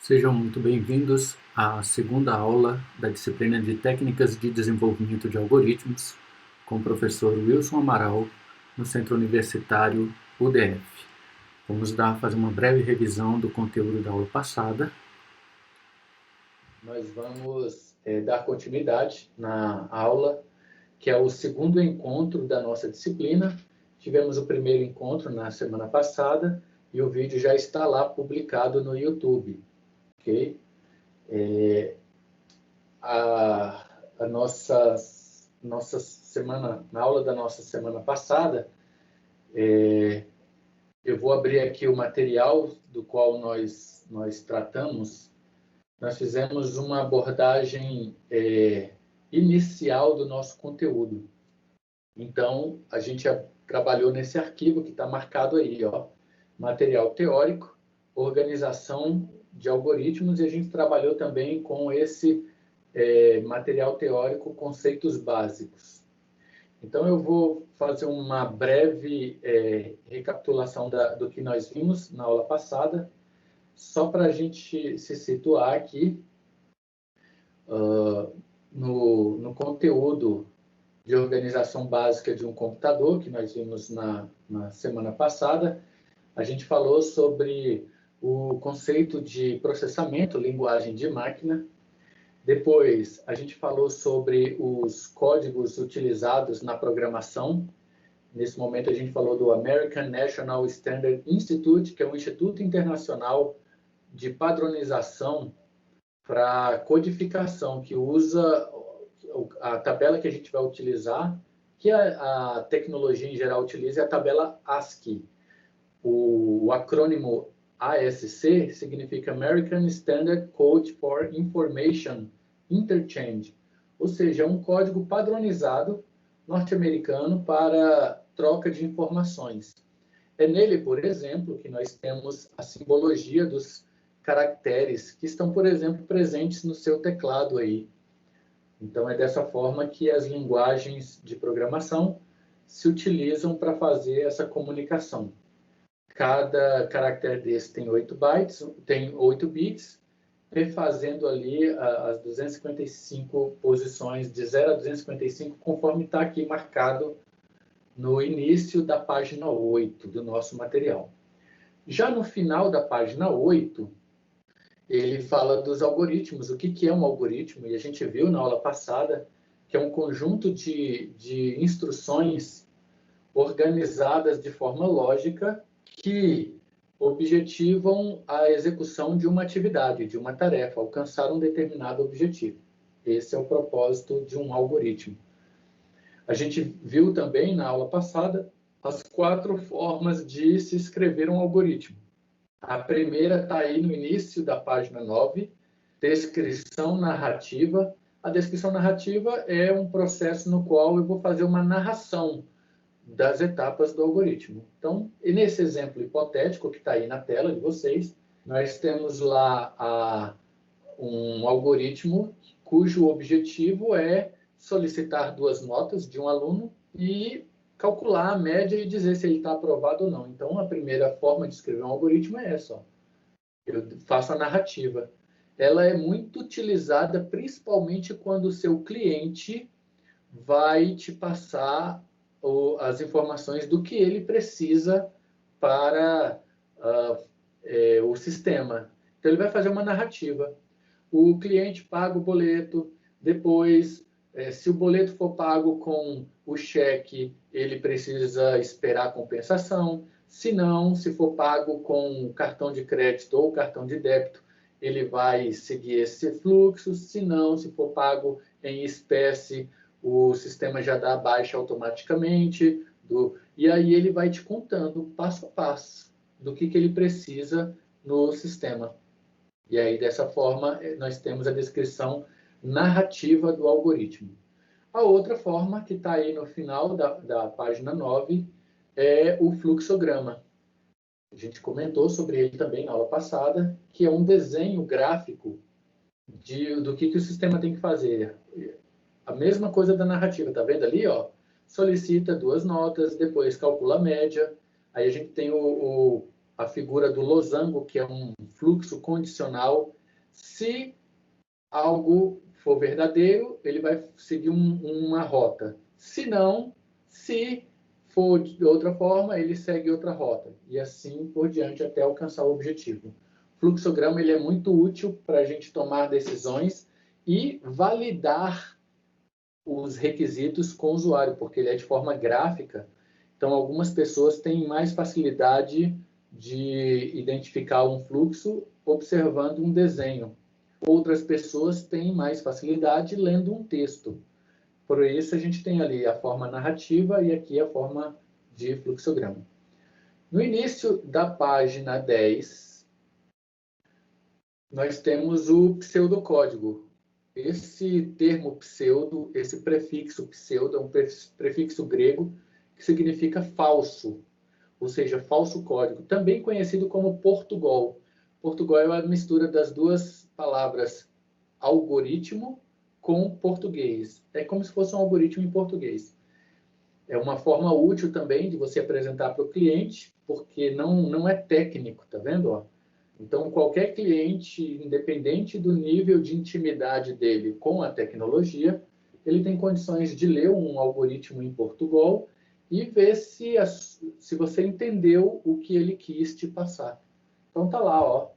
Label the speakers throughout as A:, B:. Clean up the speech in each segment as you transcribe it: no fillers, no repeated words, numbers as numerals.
A: Sejam muito bem-vindos à segunda aula da disciplina de Técnicas de Desenvolvimento de Algoritmos, com o professor Wilson Amaral, no Centro Universitário UDF. Vamos fazer uma breve revisão do conteúdo da aula passada. Nós vamos dar continuidade na aula, que é o segundo encontro da nossa disciplina. Tivemos o primeiro encontro na semana passada e o vídeo já está lá publicado no YouTube. Ok? A nossa semana, na aula da nossa semana passada, eu vou abrir aqui o material do qual nós tratamos. Nós fizemos uma abordagem inicial do nosso conteúdo. Então, a gente trabalhou nesse arquivo que está marcado aí, ó, material teórico, organização de algoritmos, e a gente trabalhou também com esse material teórico, conceitos básicos. Então, eu vou fazer uma breve recapitulação do que nós vimos na aula passada, só para a gente se situar aqui no conteúdo de organização básica de um computador, que nós vimos na semana passada. A gente falou sobre o conceito de processamento, linguagem de máquina. Depois, a gente falou sobre os códigos utilizados na programação. Nesse momento, a gente falou do American National Standard Institute, que é um instituto internacional de padronização para codificação, que usa a tabela que a gente vai utilizar, que a tecnologia em geral utiliza, é a tabela ASCII. O acrônimo ASC significa American Standard Code for Information Interchange, ou seja, é um código padronizado norte-americano para troca de informações. É nele, por exemplo, que nós temos a simbologia dos caracteres que estão, por exemplo, presentes no seu teclado aí. Então, é dessa forma que as linguagens de programação se utilizam para fazer essa comunicação. Cada caractere desse tem 8 bits, refazendo ali as 255 posições de 0 a 255, conforme está aqui marcado no início da página 8 do nosso material. Já no final da página 8, ele fala dos algoritmos. O que é um algoritmo? E a gente viu na aula passada que é um conjunto de instruções organizadas de forma lógica que objetivam a execução de uma atividade, de uma tarefa, alcançar um determinado objetivo. Esse é o propósito de um algoritmo. A gente viu também na aula passada as 4 formas de se escrever um algoritmo. A primeira está aí no início da página 9, descrição narrativa. A descrição narrativa é um processo no qual eu vou fazer uma narração das etapas do algoritmo. Então, nesse exemplo hipotético que está aí na tela de vocês, nós temos lá um algoritmo cujo objetivo é solicitar 2 notas de um aluno e calcular a média e dizer se ele está aprovado ou não. Então, a primeira forma de escrever um algoritmo é essa. Ó. Eu faço a narrativa. Ela é muito utilizada principalmente quando o seu cliente vai te passar as informações do que ele precisa para o sistema. Então, ele vai fazer uma narrativa. O cliente paga o boleto, depois, se o boleto for pago com o cheque, ele precisa esperar a compensação. Se não, se for pago com cartão de crédito ou cartão de débito, ele vai seguir esse fluxo. Se não, se for pago em espécie, o sistema já dá a baixa automaticamente. E aí ele vai te contando passo a passo do que ele precisa no sistema. E aí, dessa forma, nós temos a descrição narrativa do algoritmo. A outra forma, que está aí no final da página 9, é o fluxograma. A gente comentou sobre ele também na aula passada, que é um desenho gráfico do que o sistema tem que fazer. A mesma coisa da narrativa, tá vendo ali? Ó, solicita 2 notas, depois calcula a média, aí a gente tem a figura do losango, que é um fluxo condicional. Se algo for verdadeiro, ele vai seguir uma rota. Se não, se for de outra forma, ele segue outra rota. E assim por diante até alcançar o objetivo. O fluxograma ele é muito útil para a gente tomar decisões e validar os requisitos com o usuário, porque ele é de forma gráfica. Então, algumas pessoas têm mais facilidade de identificar um fluxo observando um desenho. Outras pessoas têm mais facilidade lendo um texto. Por isso, a gente tem ali a forma narrativa e aqui a forma de fluxograma. No início da página 10, nós temos o pseudocódigo. Esse termo pseudo, esse prefixo pseudo, é um prefixo grego que significa falso, ou seja, falso código, também conhecido como Portugal. Portugal é a mistura das duas palavras algoritmo com português. É como se fosse um algoritmo em português. É uma forma útil também de você apresentar para o cliente, porque não é técnico, tá vendo? Ó? Então, qualquer cliente, independente do nível de intimidade dele com a tecnologia, ele tem condições de ler um algoritmo em Portugal e ver se você entendeu o que ele quis te passar. Então, tá lá, ó,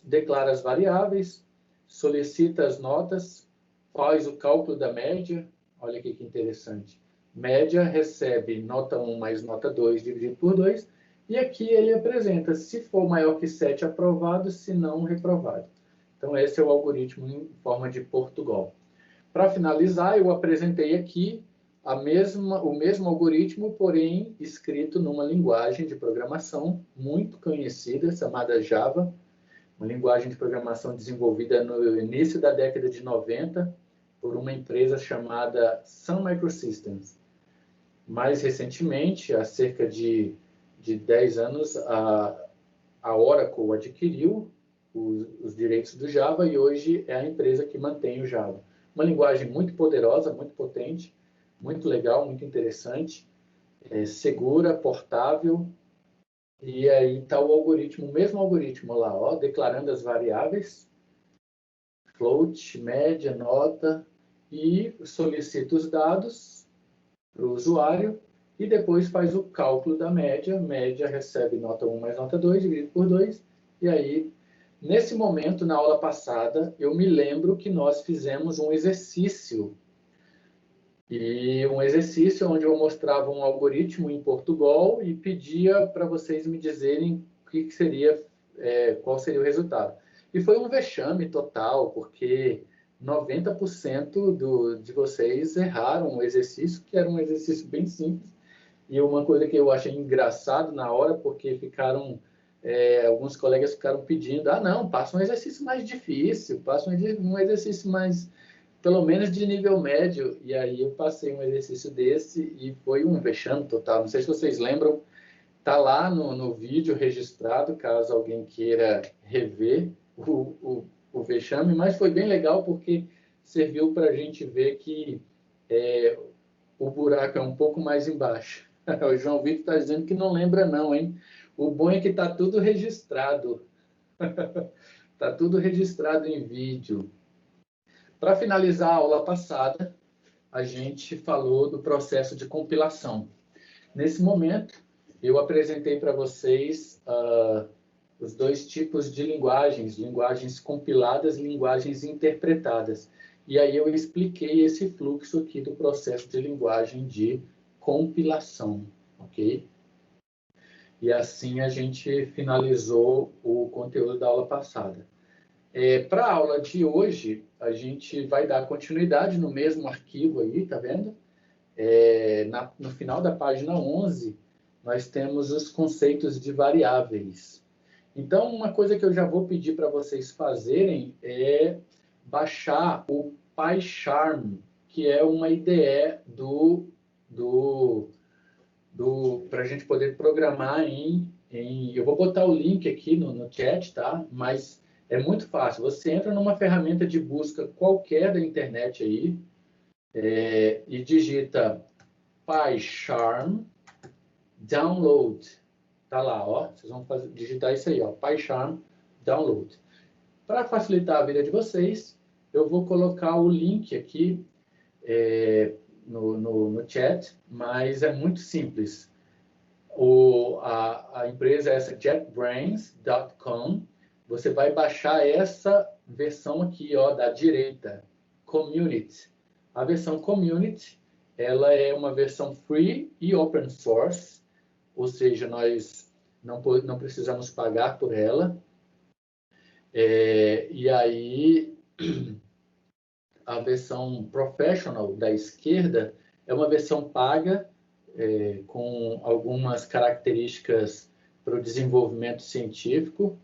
A: declara as variáveis, solicita as notas, faz o cálculo da média, olha aqui que interessante. Média recebe nota 1 mais nota 2 dividido por 2, e aqui ele apresenta se for maior que 7 aprovado, se não reprovado. Então, esse é o algoritmo em forma de Portugal. Para finalizar, eu apresentei aqui o mesmo algoritmo, porém escrito numa linguagem de programação muito conhecida, chamada Java, uma linguagem de programação desenvolvida no início da década de 90 por uma empresa chamada Sun Microsystems. Mais recentemente, há cerca de 10 anos, a Oracle adquiriu os direitos do Java e hoje é a empresa que mantém o Java. Uma linguagem muito poderosa, muito potente, muito legal, muito interessante, segura, portável. E aí está o algoritmo, o mesmo algoritmo lá, ó, declarando as variáveis, float, média, nota, e solicita os dados para o usuário e depois faz o cálculo da média. Média recebe nota 1 mais nota 2, dividido por 2. E aí, nesse momento, na aula passada, eu me lembro que nós fizemos um exercício. E um exercício onde eu mostrava um algoritmo em Portugal e pedia para vocês me dizerem o que seria, qual seria o resultado. E foi um vexame total, porque 90% de vocês erraram o exercício, que era um exercício bem simples. E uma coisa que eu achei engraçado na hora, porque alguns colegas ficaram pedindo, não, passa um exercício mais difícil, passa um exercício mais, pelo menos de nível médio. E aí eu passei um exercício desse e foi um vexame total. Não sei se vocês lembram, está lá no vídeo registrado, caso alguém queira rever o vexame, mas foi bem legal porque serviu para a gente ver que o buraco é um pouco mais embaixo. O João Vitor está dizendo que não lembra não, hein? O bom é que está tudo registrado. Está tudo registrado em vídeo. Para finalizar a aula passada, a gente falou do processo de compilação. Nesse momento, eu apresentei para vocês os dois tipos de linguagens compiladas e linguagens interpretadas. E aí eu expliquei esse fluxo aqui do processo de linguagem de compilação, ok? E assim a gente finalizou o conteúdo da aula passada. Para a aula de hoje, a gente vai dar continuidade no mesmo arquivo aí, tá vendo? No final da página 11, nós temos os conceitos de variáveis. Então, uma coisa que eu já vou pedir para vocês fazerem é baixar o PyCharm, que é uma IDE para a gente poder programar eu vou botar o link aqui no chat, tá? Mas é muito fácil. Você entra numa ferramenta de busca qualquer da internet aí e digita PyCharm download. Tá lá, ó. Vocês vão digitar isso aí, ó. PyCharm Download. Para facilitar a vida de vocês, eu vou colocar o link aqui no chat, mas é muito simples. A empresa é essa JetBrains.com. Você vai baixar essa versão aqui, ó, da direita, Community. A versão Community, ela é uma versão free e open source, ou seja, nós não precisamos pagar por ela. E aí, a versão Professional da esquerda é uma versão paga, com algumas características para o desenvolvimento científico,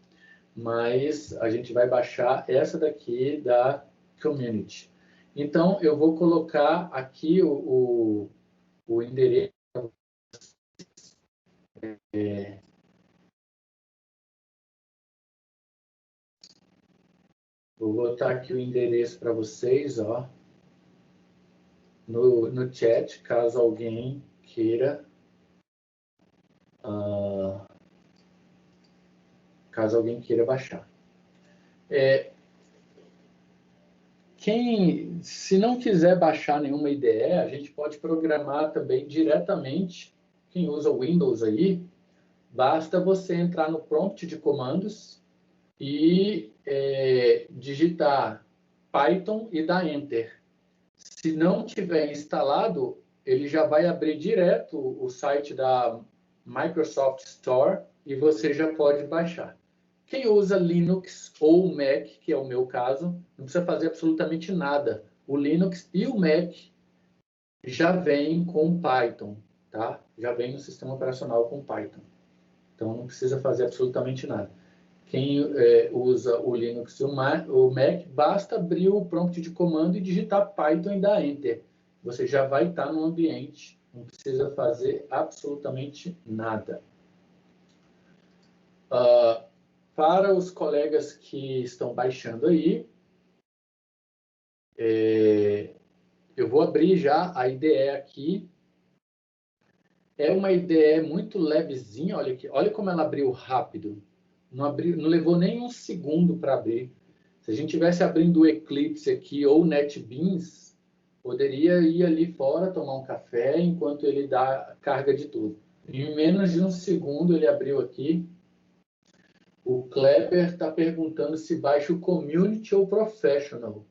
A: mas a gente vai baixar essa daqui da Community. Então, eu vou colocar aqui o endereço. Vou botar aqui o endereço para vocês, ó, no chat, caso alguém queira. Caso alguém queira baixar. Se não quiser baixar nenhuma IDE, a gente pode programar também diretamente. Quem usa o Windows aí, basta você entrar no prompt de comandos e digitar Python e dar Enter. Se não tiver instalado, ele já vai abrir direto o site da Microsoft Store e você já pode baixar. Quem usa Linux ou Mac, que é o meu caso, não precisa fazer absolutamente nada. O Linux e o Mac já vem com Python, tá? Já vem no sistema operacional com Python. Então, não precisa fazer absolutamente nada. Quem usa o Linux e o Mac, basta abrir o prompt de comando e digitar Python e dar Enter. Você já vai estar no ambiente, não precisa fazer absolutamente nada. Para os colegas que estão baixando aí, eu vou abrir já a IDE aqui. É uma IDE muito levezinha, olha aqui, olha como ela abriu rápido. Não levou nem um segundo para abrir. Se a gente tivesse abrindo o Eclipse aqui ou o NetBeans, poderia ir ali fora tomar um café enquanto ele dá a carga de tudo. Em menos de um segundo ele abriu aqui. O Kleber está perguntando se baixa o Community ou Professional.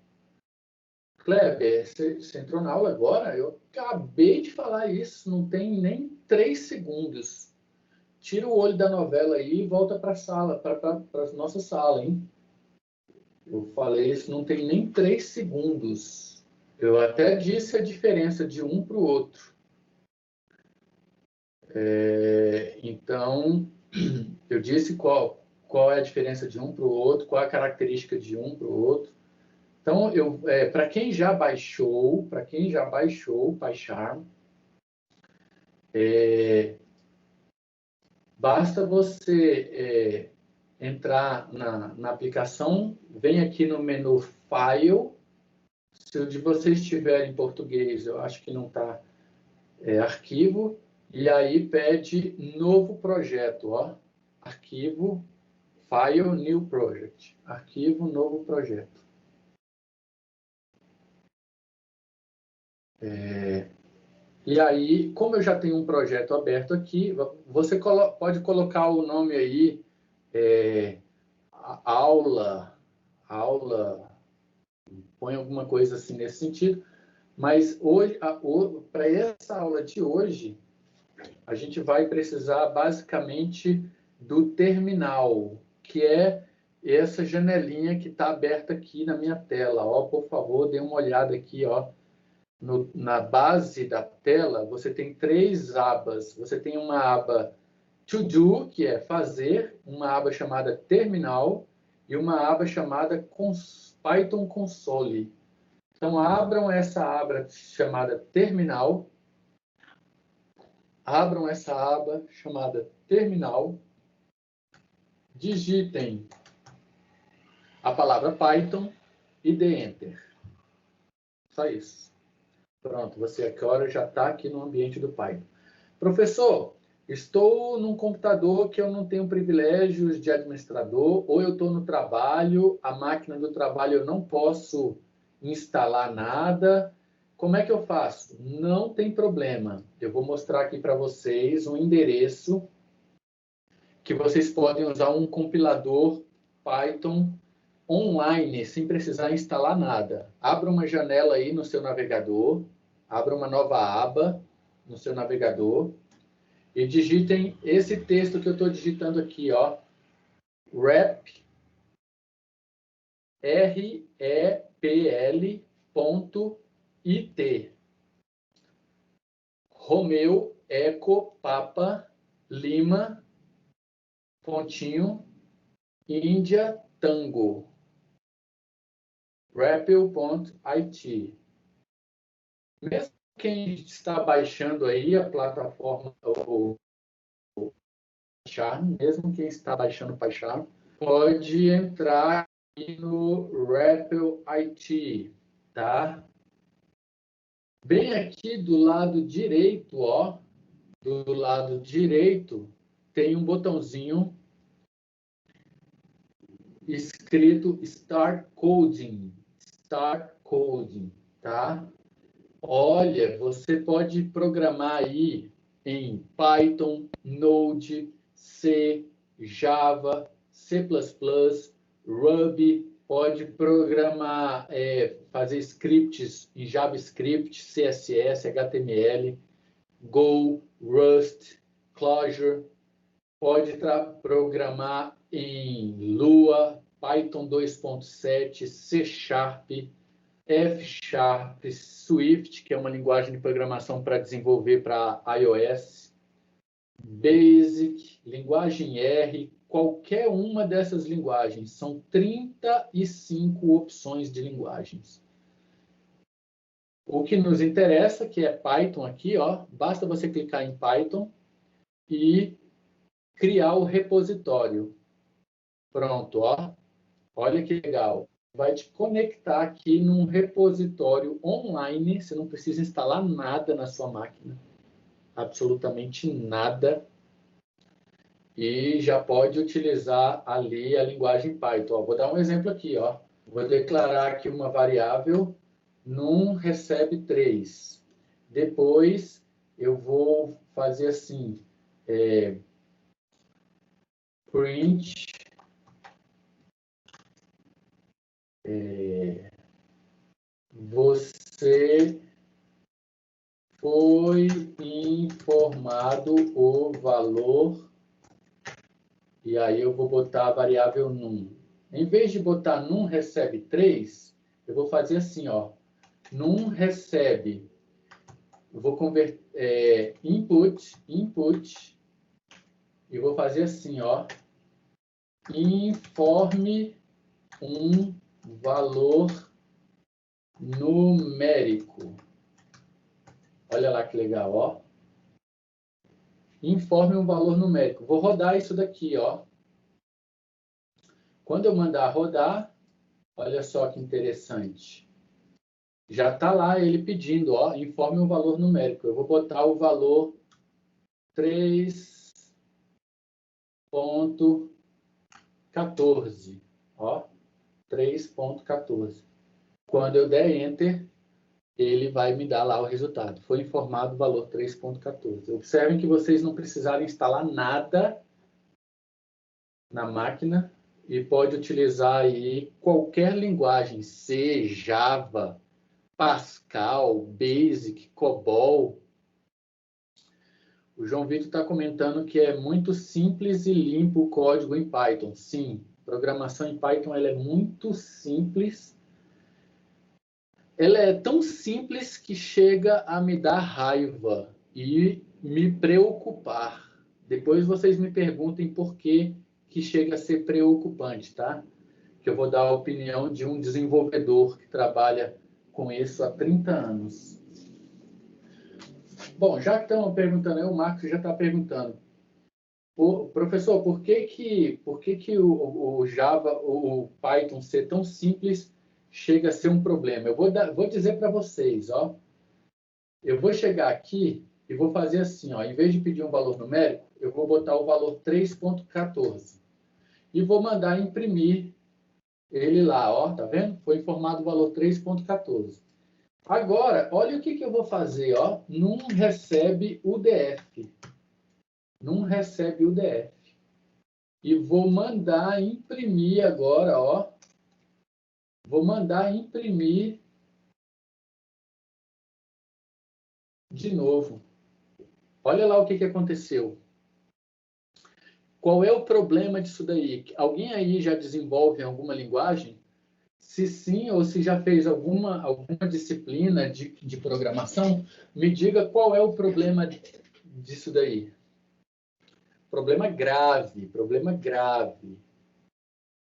A: Kleber, você entrou na aula agora? Eu acabei de falar isso, não tem nem 3 segundos. Tira o olho da novela aí e volta para a sala, para a nossa sala, hein? Eu falei isso, não tem nem 3 segundos. Eu até disse a diferença de um para o outro. Então, eu disse qual é a diferença de um para o outro, qual é a característica de um para o outro. Então, para quem já baixou o PyCharm, basta você entrar na aplicação, vem aqui no menu File. Se o de vocês estiver em português, eu acho que não está, arquivo, e aí pede novo projeto, ó, arquivo, File, New Project, arquivo, novo projeto. E aí, como eu já tenho um projeto aberto aqui, você pode colocar o nome aí, aula, põe alguma coisa assim nesse sentido, mas hoje, para essa aula de hoje, a gente vai precisar basicamente do terminal, que é essa janelinha que está aberta aqui na minha tela. Ó, por favor, dê uma olhada aqui, ó. Na base da tela, você tem 3 abas. Você tem uma aba To Do, que é fazer, uma aba chamada Terminal e uma aba chamada Python Console. Então, abram essa aba chamada Terminal, abram essa aba chamada Terminal, digitem a palavra Python e dê Enter. Só isso. Pronto, você agora já está aqui no ambiente do Python. Professor, estou num computador que eu não tenho privilégios de administrador, ou eu estou no trabalho, a máquina do trabalho eu não posso instalar nada. Como é que eu faço? Não tem problema. Eu vou mostrar aqui para vocês um endereço que vocês podem usar um compilador Python online, sem precisar instalar nada. Abra uma janela aí no seu navegador, abra uma nova aba no seu navegador e digitem esse texto que eu estou digitando aqui, ó, rep, REPL.it. Romeu, Eco, Papa, Lima, pontinho, Índia, Tango. REPL.it. Mesmo quem está baixando aí a plataforma, o PyCharm, mesmo quem está baixando o PyCharm, pode entrar aqui no REPL.it, tá? Bem aqui do lado direito, ó, do lado direito, tem um botãozinho escrito Start Coding. Start Coding, tá? Olha, você pode programar aí em Python, Node, C, Java, C++, Ruby, pode programar, fazer scripts em JavaScript, CSS, HTML, Go, Rust, Clojure, pode programar em Lua, Python 2.7, C Sharp, F Sharp, Swift, que é uma linguagem de programação para desenvolver para iOS, Basic, linguagem R, qualquer uma dessas linguagens. São 35 opções de linguagens. O que nos interessa, que é Python aqui, ó, basta você clicar em Python e criar o repositório. Pronto, ó. Olha que legal. Vai te conectar aqui num repositório online. Você não precisa instalar nada na sua máquina. Absolutamente nada. E já pode utilizar ali a linguagem Python. Ó, vou dar um exemplo aqui. Ó. Vou declarar aqui uma variável num recebe 3. Depois eu vou fazer assim. Print você foi informado o valor, e aí eu vou botar a variável num. Em vez de botar num recebe 3, eu vou fazer assim, ó. Num recebe, eu vou converter input, e vou fazer assim, ó. Informe um valor numérico. Olha lá que legal, ó. Informe um valor numérico. Vou rodar isso daqui, ó. Quando eu mandar rodar, olha só que interessante. Já está lá ele pedindo, ó, informe um valor numérico. Eu vou botar o valor 3.14, ó, 3.14. Quando eu der Enter, ele vai me dar lá o resultado. Foi informado o valor 3.14. Observem que vocês não precisaram instalar nada na máquina e pode utilizar aí qualquer linguagem, C, Java, Pascal, Basic, COBOL. O João Vitor está comentando que é muito simples e limpo o código em Python. Sim, programação em Python ela é muito simples. Ela é tão simples que chega a me dar raiva e me preocupar. Depois vocês me perguntem por que chega a ser preocupante, tá? Que eu vou dar a opinião de um desenvolvedor que trabalha com isso há 30 anos. Bom, já que estão perguntando, o Marcos já está perguntando. Professor, por que o Java, o Python ser tão simples chega a ser um problema? Eu vou dizer para vocês, ó. Eu vou chegar aqui e vou fazer assim, ó, em vez de pedir um valor numérico, eu vou botar o valor 3.14 e vou mandar imprimir ele lá, ó, tá vendo? Foi informado o valor 3.14. Agora, olha o que eu vou fazer, ó, num recebe UDF. Num recebe UDF. E vou mandar imprimir agora, ó. Vou mandar imprimir de novo. Olha lá o que aconteceu. Qual é o problema disso daí? Alguém aí já desenvolve alguma linguagem? Se sim, ou se já fez alguma disciplina de programação, me diga qual é o problema disso daí. Problema grave, problema grave.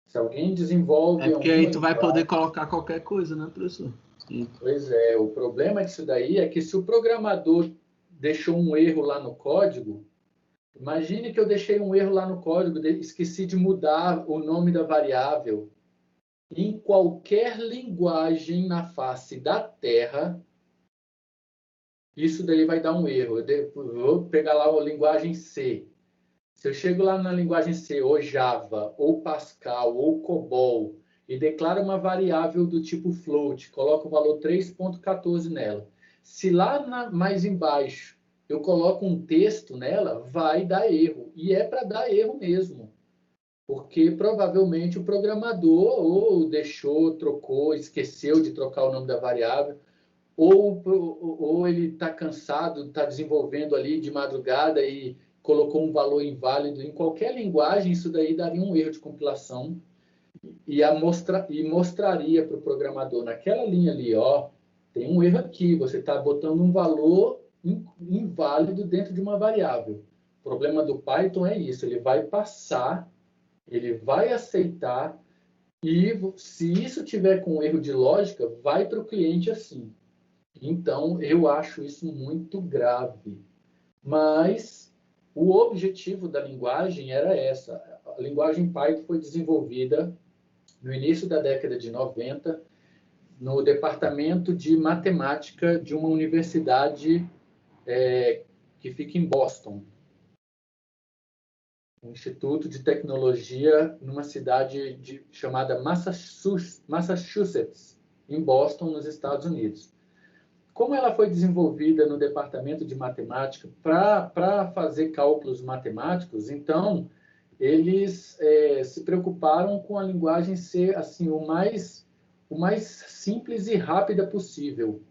A: Se alguém desenvolve
B: É porque aí
A: alguma
B: tu vai
A: linguagem...
B: poder colocar qualquer coisa, né, professor? Sim.
A: Pois é, o problema disso daí é que se o programador deixou um erro lá no código, imagine que eu deixei um erro lá no código, esqueci de mudar o nome da variável. Em qualquer linguagem na face da Terra, isso daí vai dar um erro. Eu vou pegar lá a linguagem C. Se eu chego lá na linguagem C, ou Java, ou Pascal, ou COBOL, e declaro uma variável do tipo float, coloco o valor 3.14 nela. Se lá mais embaixo eu coloco um texto nela, vai dar erro. E é para dar erro mesmo. Porque provavelmente o programador ou deixou, trocou, esqueceu de trocar o nome da variável, ou ele está cansado, está desenvolvendo ali de madrugada e colocou um valor inválido. Em qualquer linguagem, isso daí daria um erro de compilação e mostraria para o programador naquela linha ali, ó, tem um erro aqui, você está botando um valor inválido dentro de uma variável. O problema do Python é isso, ele vai passar, ele vai aceitar e se isso tiver com erro de lógica, vai para o cliente assim. Então, eu acho isso muito grave. Mas o objetivo da linguagem era essa. A linguagem Python foi desenvolvida no início da década de 90, no departamento de matemática de uma universidade que fica em Boston. Um instituto de tecnologia numa cidade chamada Massachusetts, em Boston, nos Estados Unidos. Como ela foi desenvolvida no departamento de matemática para fazer cálculos matemáticos, então eles se preocuparam com a linguagem ser assim o mais simples e rápida possível,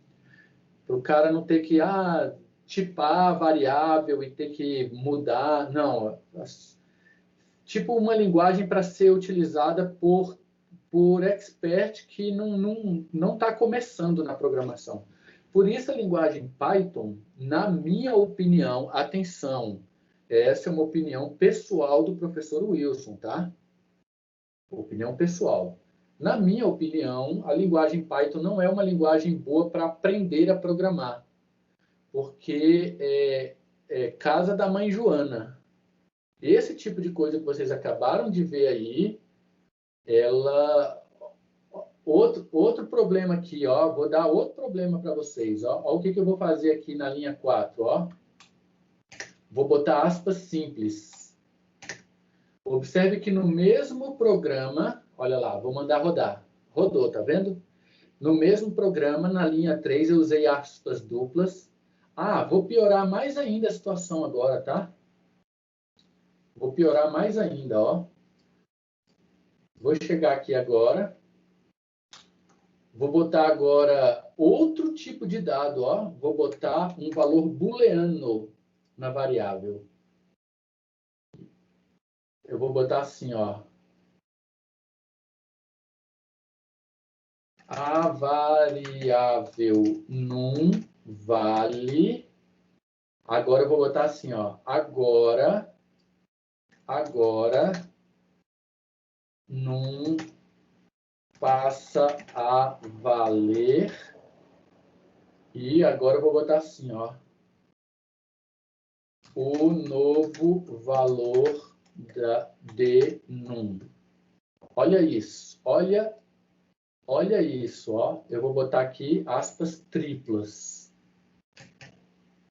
A: para o cara não ter que tipar a variável e ter que mudar, não, tipo uma linguagem para ser utilizada por expert que não está começando na programação. Por isso a linguagem Python, na minha opinião, atenção, essa é uma opinião pessoal do professor Wilson, tá? Opinião pessoal. Na minha opinião, a linguagem Python não é uma linguagem boa para aprender a programar, porque é casa da mãe Joana. Esse tipo de coisa que vocês acabaram de ver aí, ela... Outro problema aqui, ó, vou dar outro problema para vocês. Ó, ó o que eu vou fazer aqui na linha 4. Ó. Vou botar aspas simples. Observe que no mesmo programa, olha lá, vou mandar rodar. Rodou, tá vendo? No mesmo programa, na linha 3, eu usei aspas duplas. Vou piorar mais ainda a situação agora, tá? Vou piorar mais ainda, ó. Vou chegar aqui agora. Vou botar agora outro tipo de dado, ó. Vou botar um valor booleano na variável. Eu vou botar assim, ó. A variável num vale. Agora eu vou botar assim, ó. Agora num passa a valer. E agora eu vou botar assim, ó. O novo valor de num. Olha isso, olha isso, ó. Eu vou botar aqui aspas triplas.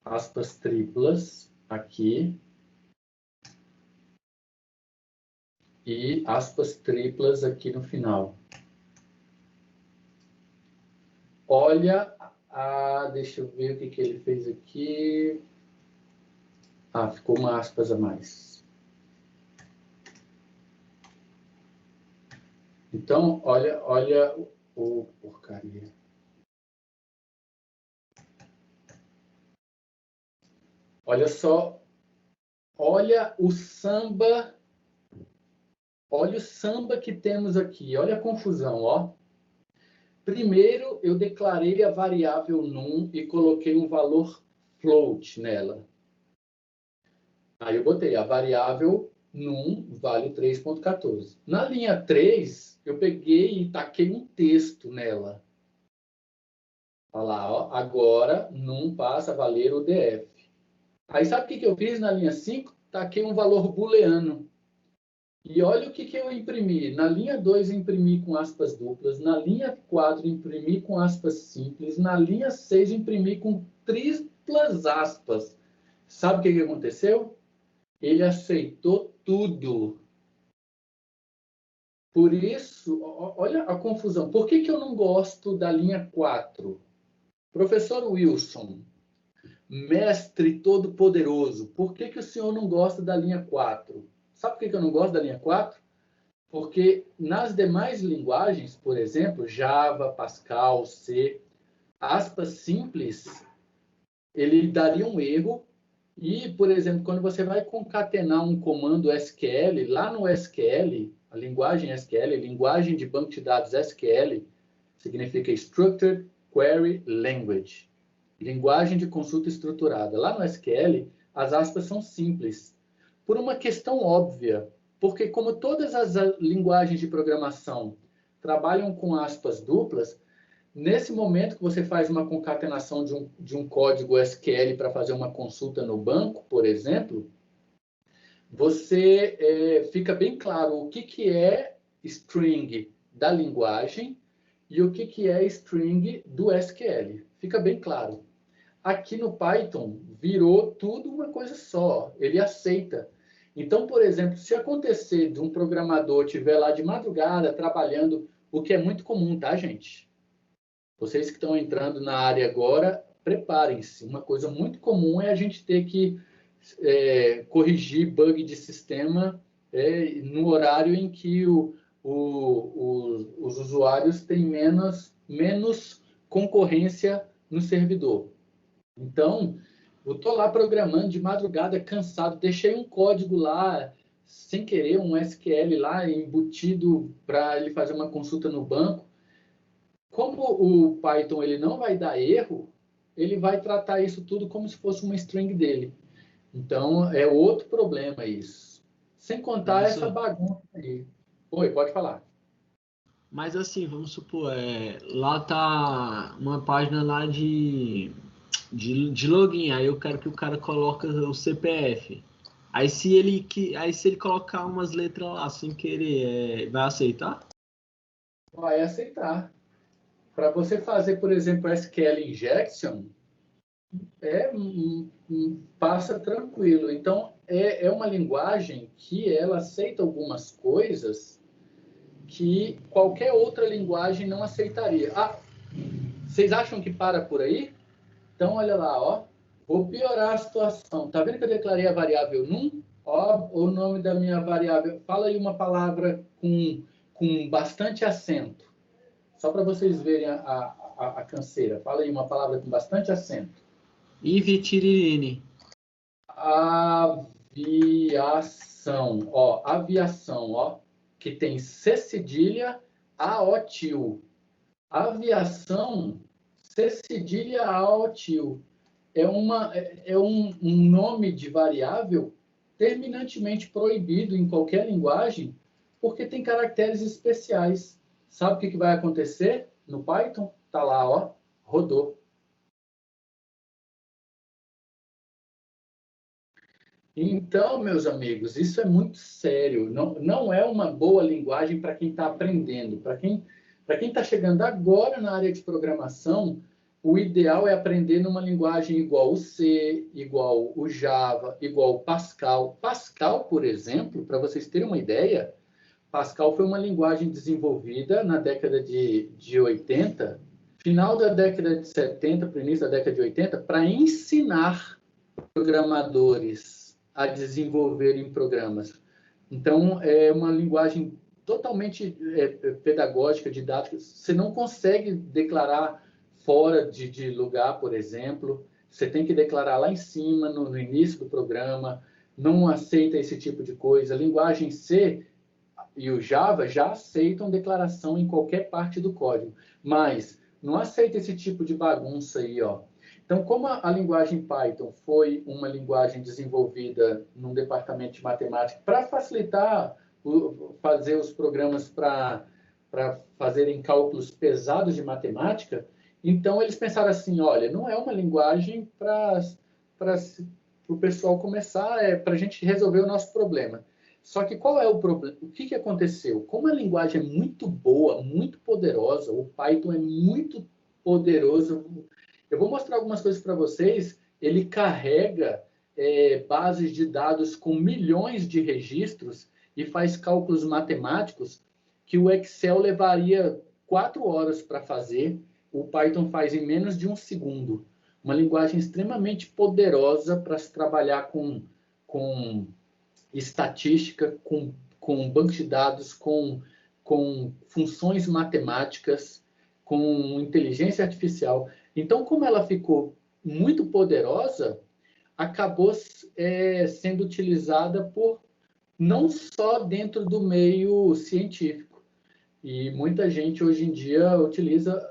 A: aspas triplas aqui e aspas triplas aqui no final. Olha, deixa eu ver o que ele fez aqui. Ficou uma aspas a mais. Então, olha o porcaria. Olha só, olha o samba que temos aqui, olha a confusão, ó. Primeiro, eu declarei a variável num e coloquei um valor float nela. Aí eu botei a variável num vale 3.14. Na linha 3, eu peguei e taquei um texto nela. Olha lá, ó, agora num passa a valer o DF. Aí sabe o que eu fiz na linha 5? Taquei um valor booleano. E olha o que eu imprimi. Na linha 2, imprimi com aspas duplas. Na linha 4, imprimi com aspas simples. Na linha 6, imprimi com triplas aspas. Sabe o que aconteceu? Ele aceitou tudo. Por isso, olha a confusão. Por que eu não gosto da linha 4? Professor Wilson, mestre todo-poderoso, por que o senhor não gosta da linha 4? Sabe por que eu não gosto da linha 4? Porque nas demais linguagens, por exemplo, Java, Pascal, C, aspas simples, ele daria um erro. E, por exemplo, quando você vai concatenar um comando SQL, lá no SQL, a linguagem SQL, linguagem de banco de dados SQL, significa Structured Query Language, linguagem de consulta estruturada. Lá no SQL, as aspas são simples, por uma questão óbvia, porque como todas as linguagens de programação trabalham com aspas duplas, nesse momento que você faz uma concatenação de um código SQL para fazer uma consulta no banco, por exemplo, você fica bem claro o que é string da linguagem e o que é string do SQL. Fica bem claro. Aqui no Python, virou tudo uma coisa só. Ele aceita. Então, por exemplo, se acontecer de um programador estiver lá de madrugada trabalhando, o que é muito comum, tá, gente? Vocês que estão entrando na área agora, preparem-se. Uma coisa muito comum é a gente ter que corrigir bug de sistema no horário em que os usuários têm menos concorrência no servidor. Então, eu estou lá programando de madrugada, cansado, deixei um código lá, sem querer, um SQL lá embutido para ele fazer uma consulta no banco. Como o Python ele não vai dar erro, ele vai tratar isso tudo como se fosse uma string dele. Então, é outro problema isso. Sem contar essa bagunça aí. Oi, pode falar.
B: Mas assim, vamos supor, lá tá uma página lá de login, aí eu quero que o cara coloque o CPF. Aí se ele colocar umas letras lá sem querer, vai aceitar?
A: Vai aceitar. Para você fazer, por exemplo, SQL injection, passa tranquilo. Então, é uma linguagem que ela aceita algumas coisas que qualquer outra linguagem não aceitaria. Vocês acham que para por aí? Então, olha lá, ó. Vou piorar a situação. Tá vendo que eu declarei a variável num? Ó, o nome da minha variável. Fala aí uma palavra com bastante acento. Só para vocês verem a canseira. Fala aí uma palavra com bastante acento.
B: Ivitiririne.
A: Aviação. Ó, aviação, ó. Que tem C cedilha, AOTIL. Aviação, C cedilha, AOTIL. É um nome de variável terminantemente proibido em qualquer linguagem, porque tem caracteres especiais. Sabe o que vai acontecer no Python? Está lá, ó, rodou. Então, meus amigos, isso é muito sério. Não é uma boa linguagem para quem está aprendendo. Para quem está chegando agora na área de programação, o ideal é aprender numa linguagem igual o C, igual o Java, igual o Pascal. Pascal, por exemplo, para vocês terem uma ideia, Pascal foi uma linguagem desenvolvida na década de 80, final da década de 70 para o início da década de 80, para ensinar programadores a desenvolverem programas. Então, é uma linguagem totalmente pedagógica, didática. Você não consegue declarar fora de lugar, por exemplo. Você tem que declarar lá em cima, no início do programa. Não aceita esse tipo de coisa. A linguagem C e o Java já aceitam declaração em qualquer parte do código, mas não aceita esse tipo de bagunça aí, ó. Então, como a linguagem Python foi uma linguagem desenvolvida num departamento de matemática para facilitar fazer os programas para fazerem cálculos pesados de matemática, então eles pensaram assim, olha, não é uma linguagem para o pessoal começar, para a gente resolver o nosso problema. Só que qual é o problema? O que aconteceu? Como a linguagem é muito boa, muito poderosa, o Python é muito poderoso. Eu vou mostrar algumas coisas para vocês. Ele carrega bases de dados com milhões de registros e faz cálculos matemáticos que o Excel levaria 4 horas para fazer. O Python faz em menos de 1 segundo. Uma linguagem extremamente poderosa para se trabalhar com estatística, com banco de dados, com funções matemáticas, com inteligência artificial. Então, como ela ficou muito poderosa, acabou sendo utilizada por não só dentro do meio científico. E muita gente hoje em dia utiliza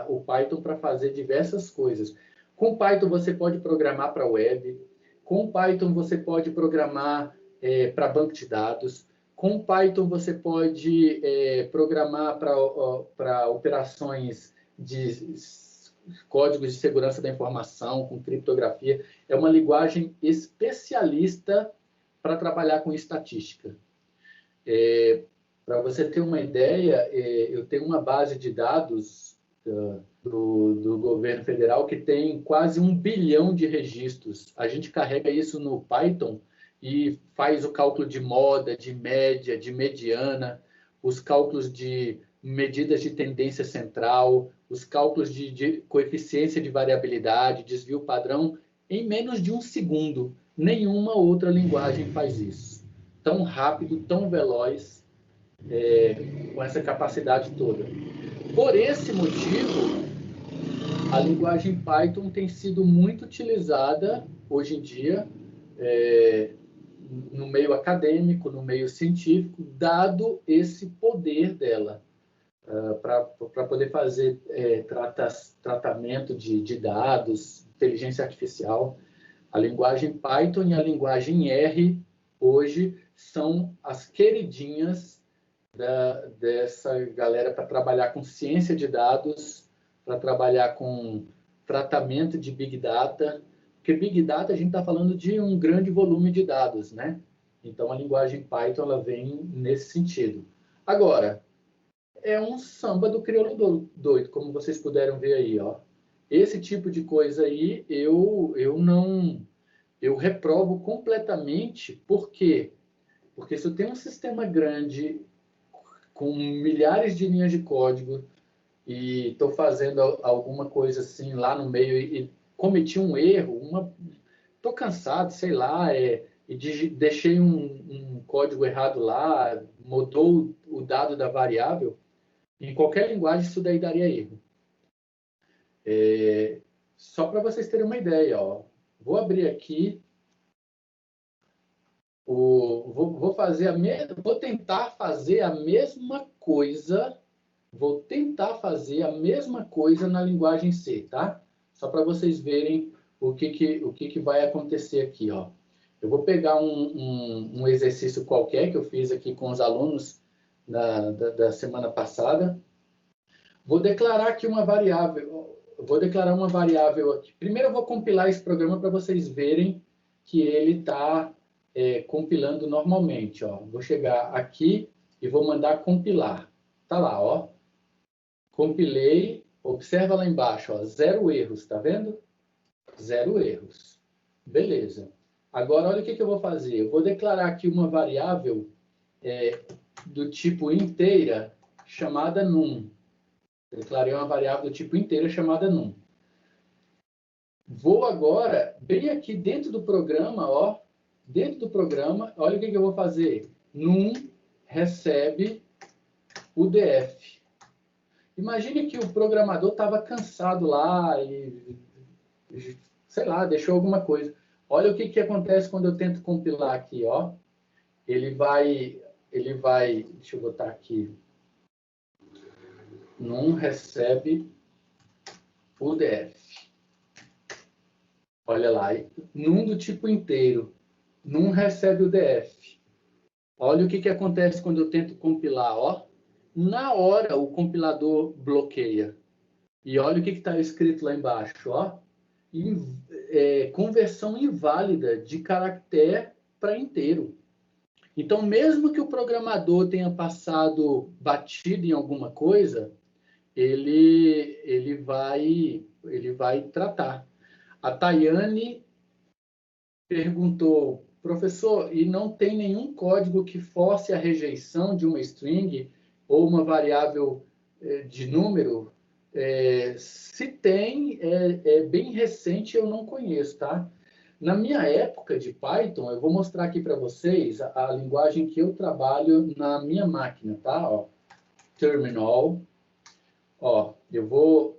A: o Python para fazer diversas coisas. Com Python você pode programar para web, com Python você pode programar para banco de dados, com Python você pode programar para operações de códigos de segurança da informação, com criptografia. É uma linguagem especialista para trabalhar com estatística. Para você ter uma ideia, eu tenho uma base de dados do governo federal que tem quase 1 bilhão de registros. A gente carrega isso no Python e faz o cálculo de moda, de média, de mediana, os cálculos de medidas de tendência central, os cálculos de coeficiência de variabilidade, desvio padrão, em menos de 1 segundo. Nenhuma outra linguagem faz isso. Tão rápido, tão veloz, com essa capacidade toda. Por esse motivo, a linguagem Python tem sido muito utilizada hoje em dia no meio acadêmico, no meio científico, dado esse poder dela para poder fazer tratamento de dados, inteligência artificial. A linguagem Python e a linguagem R hoje são as queridinhas dessa galera para trabalhar com ciência de dados, para trabalhar com tratamento de Big Data, porque Big Data a gente está falando de um grande volume de dados, né? Então a linguagem Python ela vem nesse sentido. Agora, é um samba do crioulo doido, como vocês puderam ver aí, ó. Esse tipo de coisa aí eu reprovo completamente. Por quê? Porque se eu tenho um sistema grande com milhares de linhas de código e estou fazendo alguma coisa assim lá no meio e cometi um erro, estou cansado, sei lá, e deixei um código errado lá, mudou o dado da variável, em qualquer linguagem isso daí daria erro. Só para vocês terem uma ideia, ó, vou abrir aqui, vou tentar fazer a mesma coisa. Vou tentar fazer a mesma coisa na linguagem C, tá? Só para vocês verem o que vai acontecer aqui, ó. Eu vou pegar um exercício qualquer que eu fiz aqui com os alunos da semana passada. Vou declarar aqui uma variável. Vou declarar uma variável aqui. Primeiro eu vou compilar esse programa para vocês verem que ele está compilando normalmente, ó. Vou chegar aqui e vou mandar compilar. Tá lá, ó. Compilei, Observa lá embaixo, ó, 0 erros, tá vendo? 0 erros. Beleza. Agora, olha o que eu vou fazer. Eu vou declarar aqui uma variável do tipo inteira chamada num. Declarei uma variável do tipo inteira chamada num. Vou agora, bem aqui dentro do programa, ó, dentro do programa, olha o que eu vou fazer. Num recebe o DF. Imagine que o programador estava cansado lá e, sei lá, deixou alguma coisa. Olha o que acontece quando eu tento compilar aqui, ó. Ele vai, deixa eu botar aqui, num recebe o DF. Olha lá, num do tipo inteiro, num recebe o DF. Olha o que acontece quando eu tento compilar, ó. Na hora, o compilador bloqueia. E olha o que está escrito lá embaixo, ó. Conversão inválida de caractere para inteiro. Então, mesmo que o programador tenha passado batido em alguma coisa, ele vai tratar. A Tayane perguntou, professor, e não tem nenhum código que force a rejeição de uma string ou uma variável de número? Se tem, é bem recente, eu não conheço, tá? Na minha época de Python, eu vou mostrar aqui para vocês a linguagem que eu trabalho na minha máquina, tá? Ó, terminal. Ó,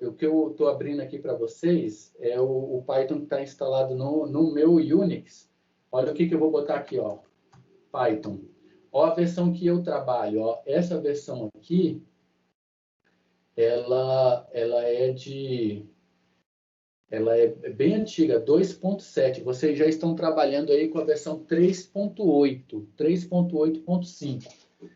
A: o que eu estou abrindo aqui para vocês é o Python que está instalado no meu Unix. Olha o que eu vou botar aqui, ó. Python. Ó a versão que eu trabalho, ó. Essa versão aqui, ela é bem antiga, 2.7. Vocês já estão trabalhando aí com a versão 3.8, 3.8.5,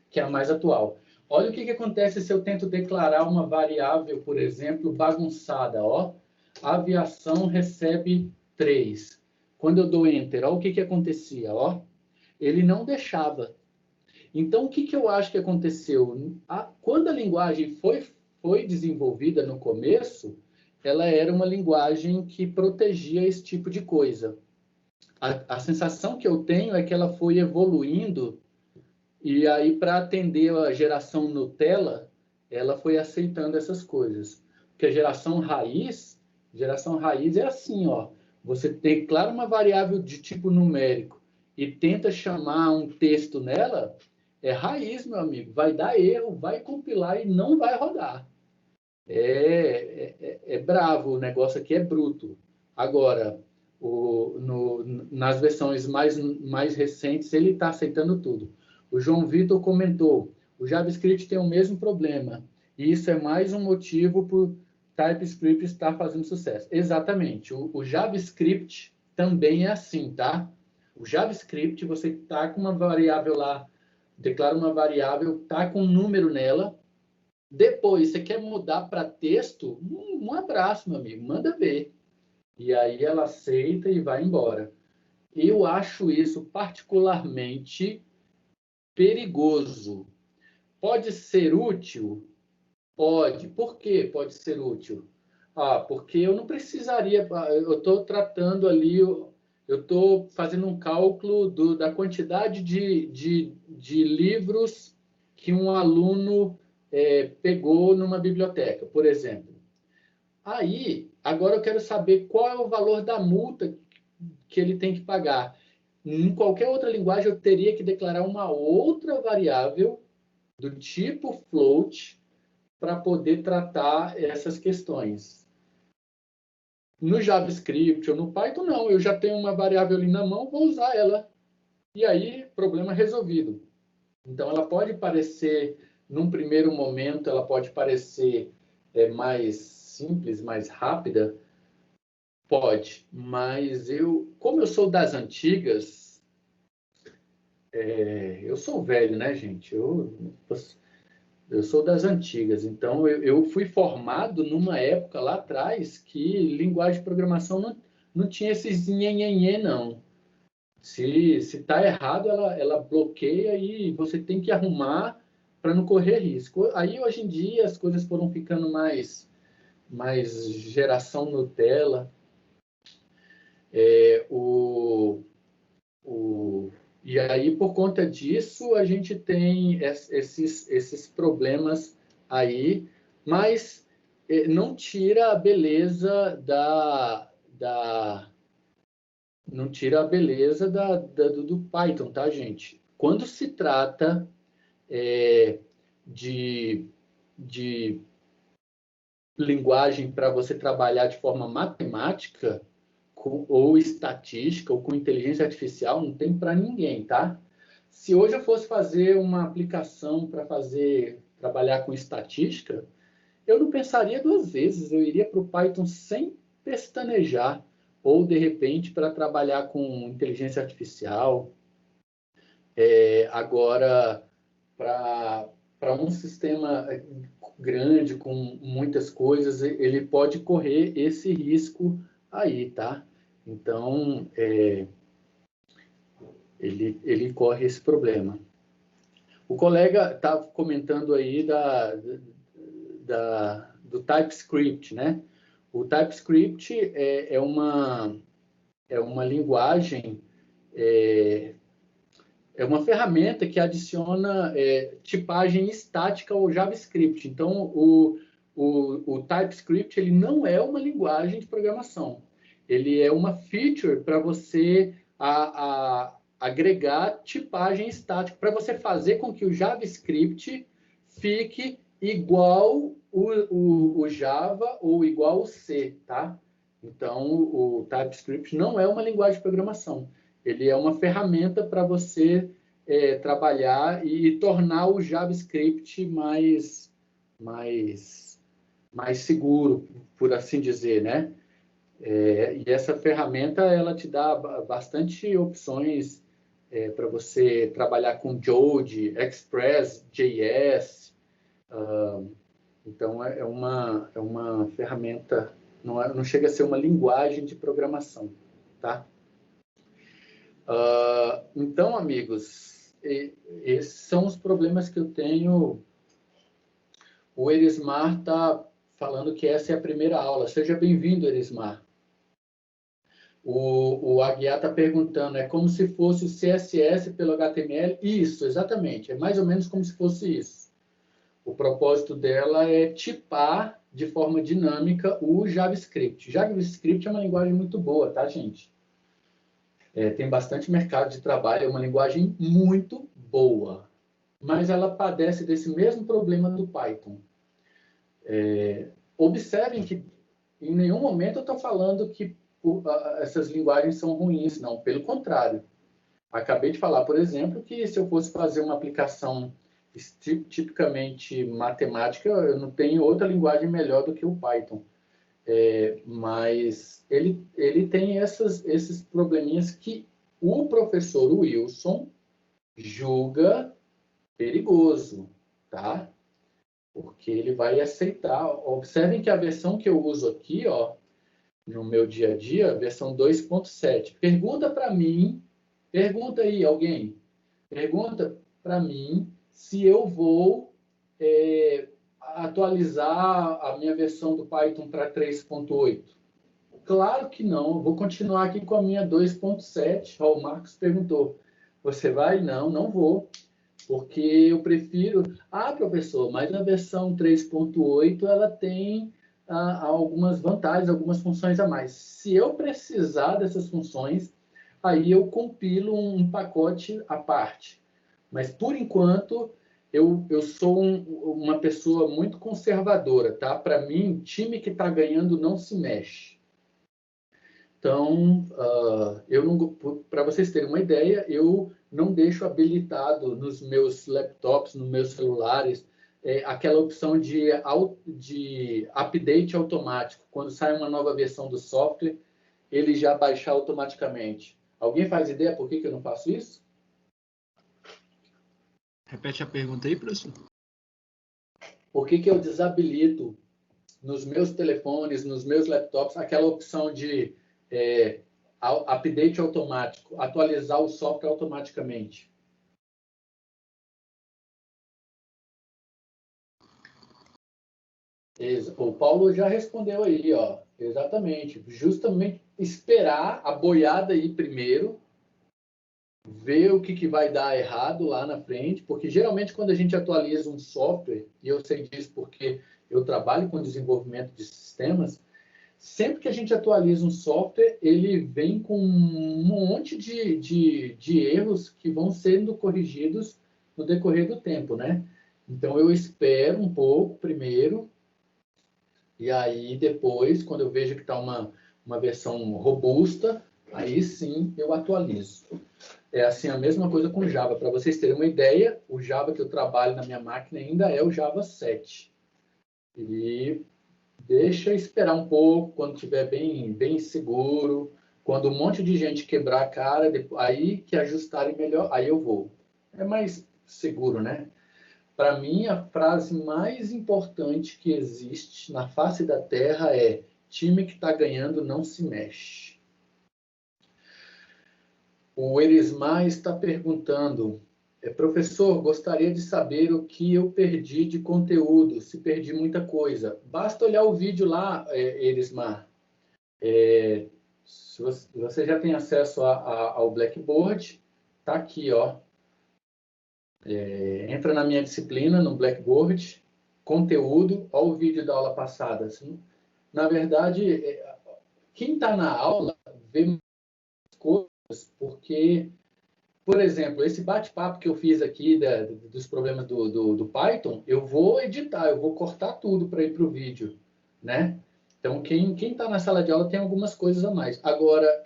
A: que é a mais atual. Olha o que acontece se eu tento declarar uma variável, por exemplo, bagunçada. Ó. Aviação recebe 3. Quando eu dou Enter, olha o que acontecia. Ó. Ele não deixava. Então, o que eu acho que aconteceu? Quando a linguagem foi desenvolvida no começo, ela era uma linguagem que protegia esse tipo de coisa. A sensação que eu tenho é que ela foi evoluindo e aí, para atender a geração Nutella, ela foi aceitando essas coisas. Porque a geração raiz é assim, ó. Você declara uma variável de tipo numérico e tenta chamar um texto nela, é raiz, meu amigo. Vai dar erro, vai compilar e não vai rodar. É bravo, o negócio aqui é bruto. Agora, nas versões mais recentes, ele está aceitando tudo. O João Vitor comentou, o JavaScript tem o mesmo problema, e isso é mais um motivo para o TypeScript estar fazendo sucesso. Exatamente, o JavaScript também é assim, tá? O JavaScript, você está com uma variável lá, declara uma variável, está com um número nela, depois você quer mudar para texto, um abraço, meu amigo, manda ver. E aí ela aceita e vai embora. Eu acho isso particularmente perigoso. Pode ser útil? Pode. Por que pode ser útil? Porque eu não precisaria, eu estou tratando ali, eu estou fazendo um cálculo da quantidade de livros que um aluno pegou numa biblioteca, por exemplo. Aí, agora eu quero saber qual é o valor da multa que ele tem que pagar. Em qualquer outra linguagem, eu teria que declarar uma outra variável do tipo float para poder tratar essas questões. No JavaScript ou no Python, não. Eu já tenho uma variável ali na mão, vou usar ela. E aí, problema resolvido. Então, ela pode parecer, num primeiro momento, ela pode parecer mais simples, mais rápida. Pode, mas como eu sou das antigas, eu sou velho, né, gente? Eu sou das antigas, então eu fui formado numa época lá atrás que linguagem de programação não tinha esses nhenhenhê, não. Se está errado, ela bloqueia e você tem que arrumar para não correr risco. Aí, hoje em dia, as coisas foram ficando mais mais geração Nutella. E aí, por conta disso, a gente tem esses problemas aí, mas não tira a beleza não tira a beleza do Python, tá, gente? Quando se trata de linguagem para você trabalhar de forma matemática, ou estatística, ou com inteligência artificial, não tem para ninguém, tá? Se hoje eu fosse fazer uma aplicação para trabalhar com estatística, eu não pensaria duas vezes, eu iria para o Python sem pestanejar, ou de repente para trabalhar com inteligência artificial. Agora, para um sistema grande, com muitas coisas, ele pode correr esse risco aí, tá? Então, ele corre esse problema. O colega está comentando aí do TypeScript, né? O TypeScript é uma linguagem, é uma ferramenta que adiciona tipagem estática ao JavaScript. Então, o TypeScript ele não é uma linguagem de programação. Ele é uma feature para você agregar tipagem estática, para você fazer com que o JavaScript fique igual o Java ou igual o C, tá? Então, o TypeScript não é uma linguagem de programação. Ele é uma ferramenta para você trabalhar e tornar o JavaScript mais seguro, por assim dizer, né? E essa ferramenta, ela te dá bastante opções para você trabalhar com Jode, Express.js. Então, é uma ferramenta, não chega a ser uma linguagem de programação, tá? Então, amigos, esses são os problemas que eu tenho. O Erismar está falando que essa é a primeira aula. Seja bem-vindo, Erismar. O Aguiar está perguntando, é como se fosse o CSS pelo HTML? Isso, exatamente. É mais ou menos como se fosse isso. O propósito dela é tipar de forma dinâmica o JavaScript. JavaScript é uma linguagem muito boa, tá, gente? Tem bastante mercado de trabalho, é uma linguagem muito boa. Mas ela padece desse mesmo problema do Python. Observem que em nenhum momento eu estou falando que essas linguagens são ruins, não. Pelo contrário. Acabei de falar, por exemplo, que se eu fosse fazer uma aplicação tipicamente matemática, eu não tenho outra linguagem melhor do que o Python. Mas ele tem esses probleminhas que o professor Wilson julga perigoso, tá? Porque ele vai aceitar. Observem que a versão que eu uso aqui, ó, no meu dia a dia, versão 2.7. Pergunta aí alguém, pergunta para mim se eu vou atualizar a minha versão do Python para 3.8. Claro que não, vou continuar aqui com a minha 2.7. O Marcos perguntou, você vai? Não, não vou, porque eu prefiro... professor, mas a versão 3.8 ela tem algumas vantagens, algumas funções a mais. Se eu precisar dessas funções, aí eu compilo um pacote à parte. Mas, por enquanto, eu sou uma pessoa muito conservadora, tá? Para mim, time que está ganhando não se mexe. Então, para vocês terem uma ideia, eu não deixo habilitado nos meus laptops, nos meus celulares, aquela opção de update automático. Quando sai uma nova versão do software, ele já baixar automaticamente. Alguém faz ideia por que eu não faço isso?
B: Repete a pergunta aí, professor.
A: Por que eu desabilito nos meus telefones, nos meus laptops, aquela opção de update automático, atualizar o software automaticamente? O Paulo já respondeu aí, ó. Exatamente. Justamente esperar a boiada ir primeiro, ver o que vai dar errado lá na frente, porque geralmente quando a gente atualiza um software, e eu sei disso porque eu trabalho com desenvolvimento de sistemas, sempre que a gente atualiza um software, ele vem com um monte de erros que vão sendo corrigidos no decorrer do tempo, né? Então eu espero um pouco primeiro, e aí depois, quando eu vejo que está uma versão robusta, aí sim eu atualizo. É assim a mesma coisa com Java. Para vocês terem uma ideia, o Java que eu trabalho na minha máquina ainda é o Java 7. E deixa esperar um pouco, quando estiver bem seguro, quando um monte de gente quebrar a cara, aí que ajustarem melhor, aí eu vou. É mais seguro, né? Para mim, a frase mais importante que existe na face da Terra é: time que está ganhando não se mexe. O Erismar está perguntando: professor, gostaria de saber o que eu perdi de conteúdo, se perdi muita coisa. Basta olhar o vídeo lá, Erismar. Se você já tem acesso ao Blackboard, tá aqui, ó. Entra na minha disciplina, no Blackboard, conteúdo, ó o vídeo da aula passada. Na verdade, quem está na aula vê mais coisas, porque, por exemplo, esse bate-papo que eu fiz aqui dos problemas do Python, eu vou editar, eu vou cortar tudo para ir para o vídeo, né? Então, quem está na sala de aula tem algumas coisas a mais. Agora,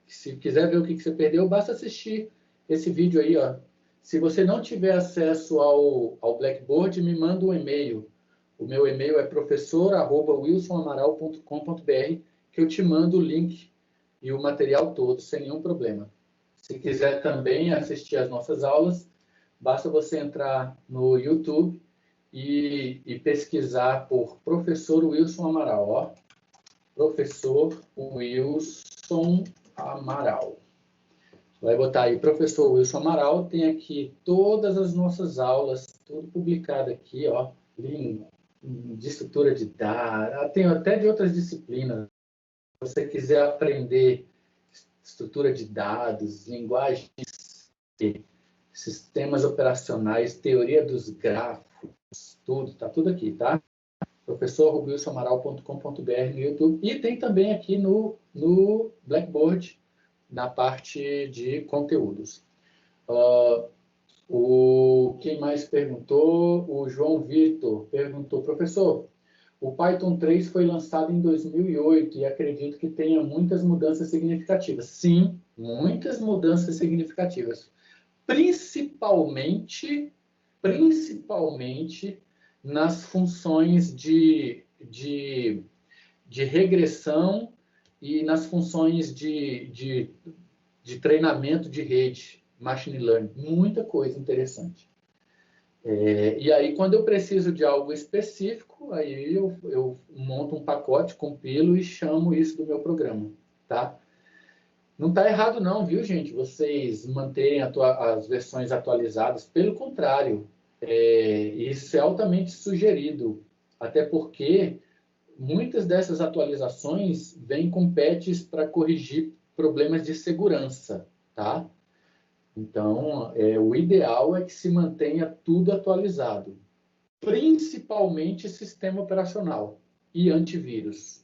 A: se quiser ver o que você perdeu, basta assistir esse vídeo aí, ó. Se você não tiver acesso ao Blackboard, me manda um e-mail. O meu e-mail é professor@wilsonamaral.com.br, que eu te mando o link e o material todo, sem nenhum problema. Se quiser também assistir às nossas aulas, basta você entrar no YouTube e pesquisar por Professor Wilson Amaral, ó. Professor Wilson Amaral. Vai botar aí, Professor Wilson Amaral, tem aqui todas as nossas aulas, tudo publicado aqui, ó, de estrutura de dados, tem até de outras disciplinas. Se você quiser aprender estrutura de dados, linguagens, sistemas operacionais, teoria dos grafos, tudo, tá tudo aqui, tá? professor.wilsonamaral.com.br no YouTube, e tem também aqui no Blackboard, na parte de conteúdos. Quem mais perguntou? O João Vitor perguntou: professor, o Python 3 foi lançado em 2008 e acredito que tenha muitas mudanças significativas. Sim, muitas mudanças significativas. Principalmente nas funções de regressão e nas funções de treinamento de rede, machine learning. Muita coisa interessante. E aí, quando eu preciso de algo específico, aí eu monto um pacote, compilo e chamo isso do meu programa, tá? Não está errado não, viu, gente? Vocês manterem as versões atualizadas. Pelo contrário, isso é altamente sugerido. Até porque muitas dessas atualizações vêm com patches para corrigir problemas de segurança, tá? Então, o ideal é que se mantenha tudo atualizado, principalmente sistema operacional e antivírus.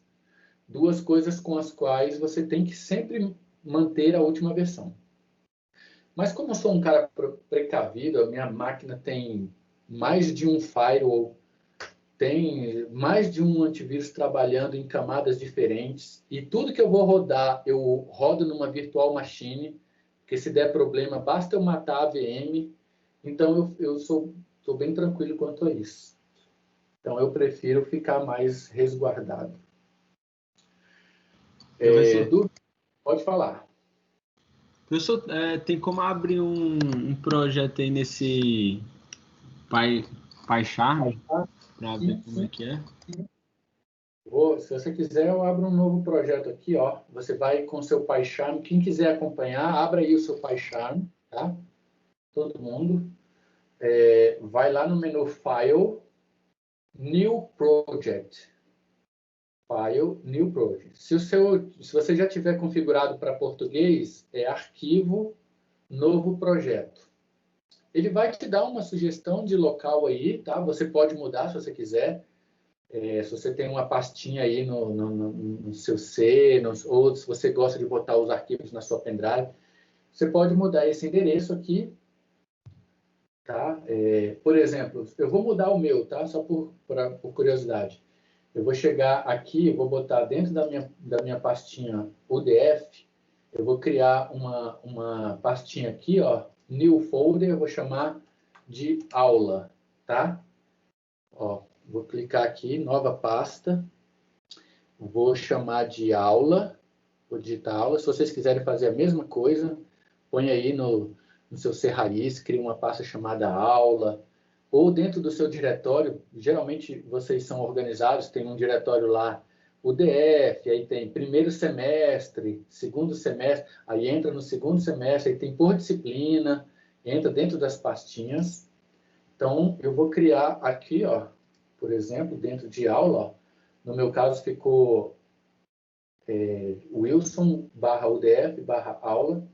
A: Duas coisas com as quais você tem que sempre manter a última versão. Mas como eu sou um cara precavido, a minha máquina tem mais de um firewall, tem mais de um antivírus trabalhando em camadas diferentes, e tudo que eu vou rodar, eu rodo numa virtual machine, porque se der problema, basta eu matar a VM. Então, eu sou bem tranquilo quanto a isso. Então, eu ficar mais resguardado. Pode falar.
B: Professor, tem como abrir um projeto aí nesse PyCharm para ver como é que é?
A: Se você quiser, eu abro um novo projeto aqui, ó. Você vai com o seu PyCharm. Quem quiser acompanhar, abra aí o seu PyCharm, tá? Todo mundo. Vai lá no menu File, New Project. File, New Project. Se você já tiver configurado para português, é arquivo, novo projeto. Ele vai te dar uma sugestão de local aí, tá? Você pode mudar se você quiser. Se você tem uma pastinha aí no seu C, ou se você gosta de botar os arquivos na sua pendrive, você pode mudar esse endereço aqui, tá? Por exemplo, eu vou mudar o meu, tá? Só por curiosidade. Eu vou chegar aqui, vou botar dentro da minha pastinha UDF, eu vou criar uma pastinha aqui, ó, New Folder, eu vou chamar de aula, tá? Ó, vou clicar aqui, nova pasta, vou chamar de aula, vou digitar aula. Se vocês quiserem fazer a mesma coisa, põe aí no seu C Raiz, cria uma pasta chamada aula, ou dentro do seu diretório, geralmente vocês são organizados, tem um diretório lá, o DF, aí tem primeiro semestre, segundo semestre, aí entra no segundo semestre, aí tem por disciplina, entra dentro das pastinhas. Então, eu vou criar aqui, ó, por exemplo, dentro de aula, ó, no meu caso ficou Wilson/UDF/aula,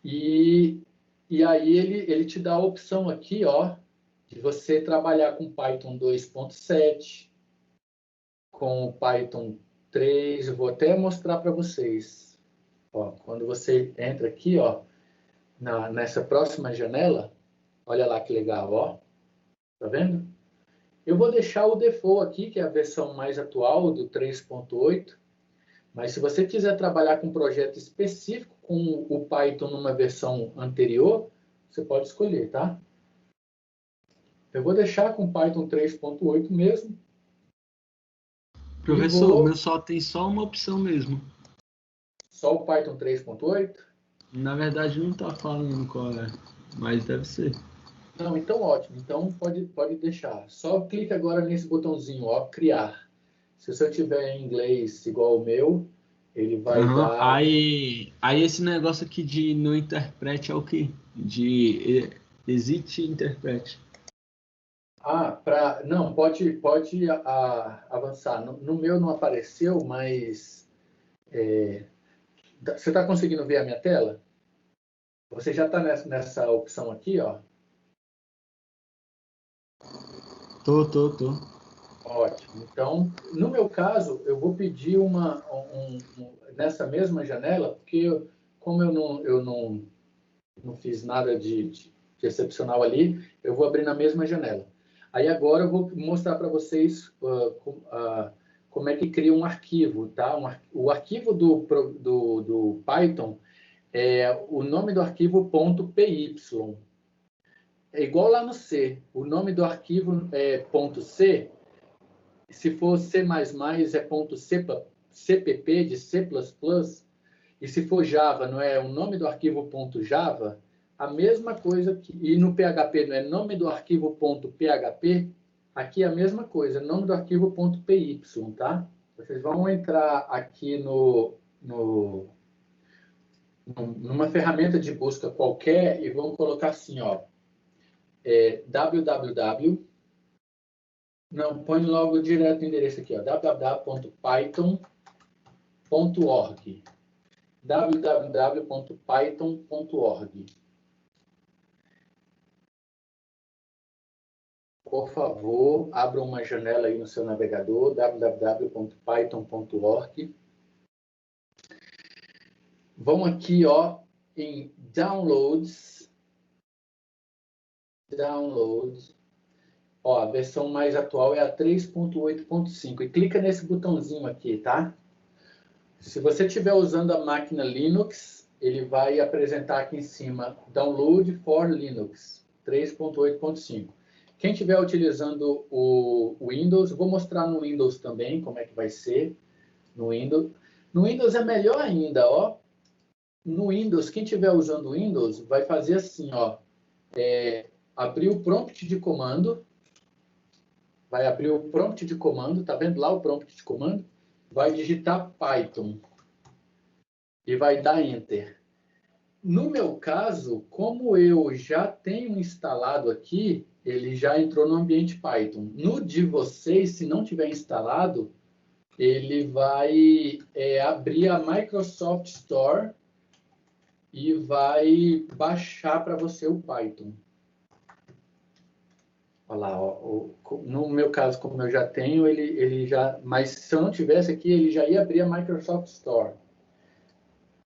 A: e aí ele te dá a opção aqui, ó, de você trabalhar com Python 2.7, com Python 3, eu vou até mostrar para vocês. Ó, quando você entra aqui, ó, nessa próxima janela, olha lá que legal, ó, tá vendo? Eu vou deixar o default aqui, que é a versão mais atual do 3.8, mas se você quiser trabalhar com um projeto específico com o Python numa versão anterior, você pode escolher, tá? Eu vou deixar com Python 3.8 mesmo.
B: Professor, o meu só tem só uma opção mesmo.
A: Só o Python 3.8?
B: Na verdade, não está falando qual é, mas deve ser.
A: Não, então ótimo. Então pode deixar. Só clica agora nesse botãozinho, ó, criar. Se você tiver em inglês igual o meu, ele vai dar...
B: Aí esse negócio aqui de no interprete é o quê? De exit interprete.
A: Não, pode avançar. No meu não apareceu, mas... você está conseguindo ver a minha tela? Você já está nessa opção aqui, ó.
B: Tô.
A: Ótimo. Então, no meu caso, eu vou pedir nessa mesma janela, porque como eu não fiz nada de excepcional ali, eu vou abrir na mesma janela. Aí agora eu vou mostrar para vocês como é que cria um arquivo, tá? O arquivo do Python, o nome do arquivo .py. É igual lá no C. O nome do arquivo é .c. Se for C++, é .cpp, de C++, e se for Java, não é o nome do arquivo .java, a mesma coisa, e no PHP não é nome do arquivo .php, aqui é a mesma coisa, nome do arquivo .py, tá? Vocês vão entrar aqui numa ferramenta de busca qualquer e vão colocar assim, ó, www. Não, põe logo direto o endereço aqui, ó, www.python.org. www.python.org. Por favor, abra uma janela aí no seu navegador, www.python.org. Vão aqui, ó, em Downloads. Ó, a versão mais atual é a 3.8.5. E clica nesse botãozinho aqui, tá? Se você estiver usando a máquina Linux, ele vai apresentar aqui em cima Download for Linux 3.8.5. Quem estiver utilizando o Windows, vou mostrar no Windows também como é que vai ser no Windows. No Windows é melhor ainda, ó. No Windows, quem estiver usando o Windows, vai fazer assim, ó. Abrir o prompt de comando. Vai abrir o prompt de comando, tá vendo lá o prompt de comando? Vai digitar Python e vai dar Enter. No meu caso, como eu já tenho instalado aqui, ele já entrou no ambiente Python. No de vocês, se não tiver instalado, ele vai abrir a Microsoft Store e vai baixar para você o Python. Olha lá, ó, no meu caso, como eu já tenho, ele já... Mas se eu não tivesse aqui, ele já ia abrir a Microsoft Store.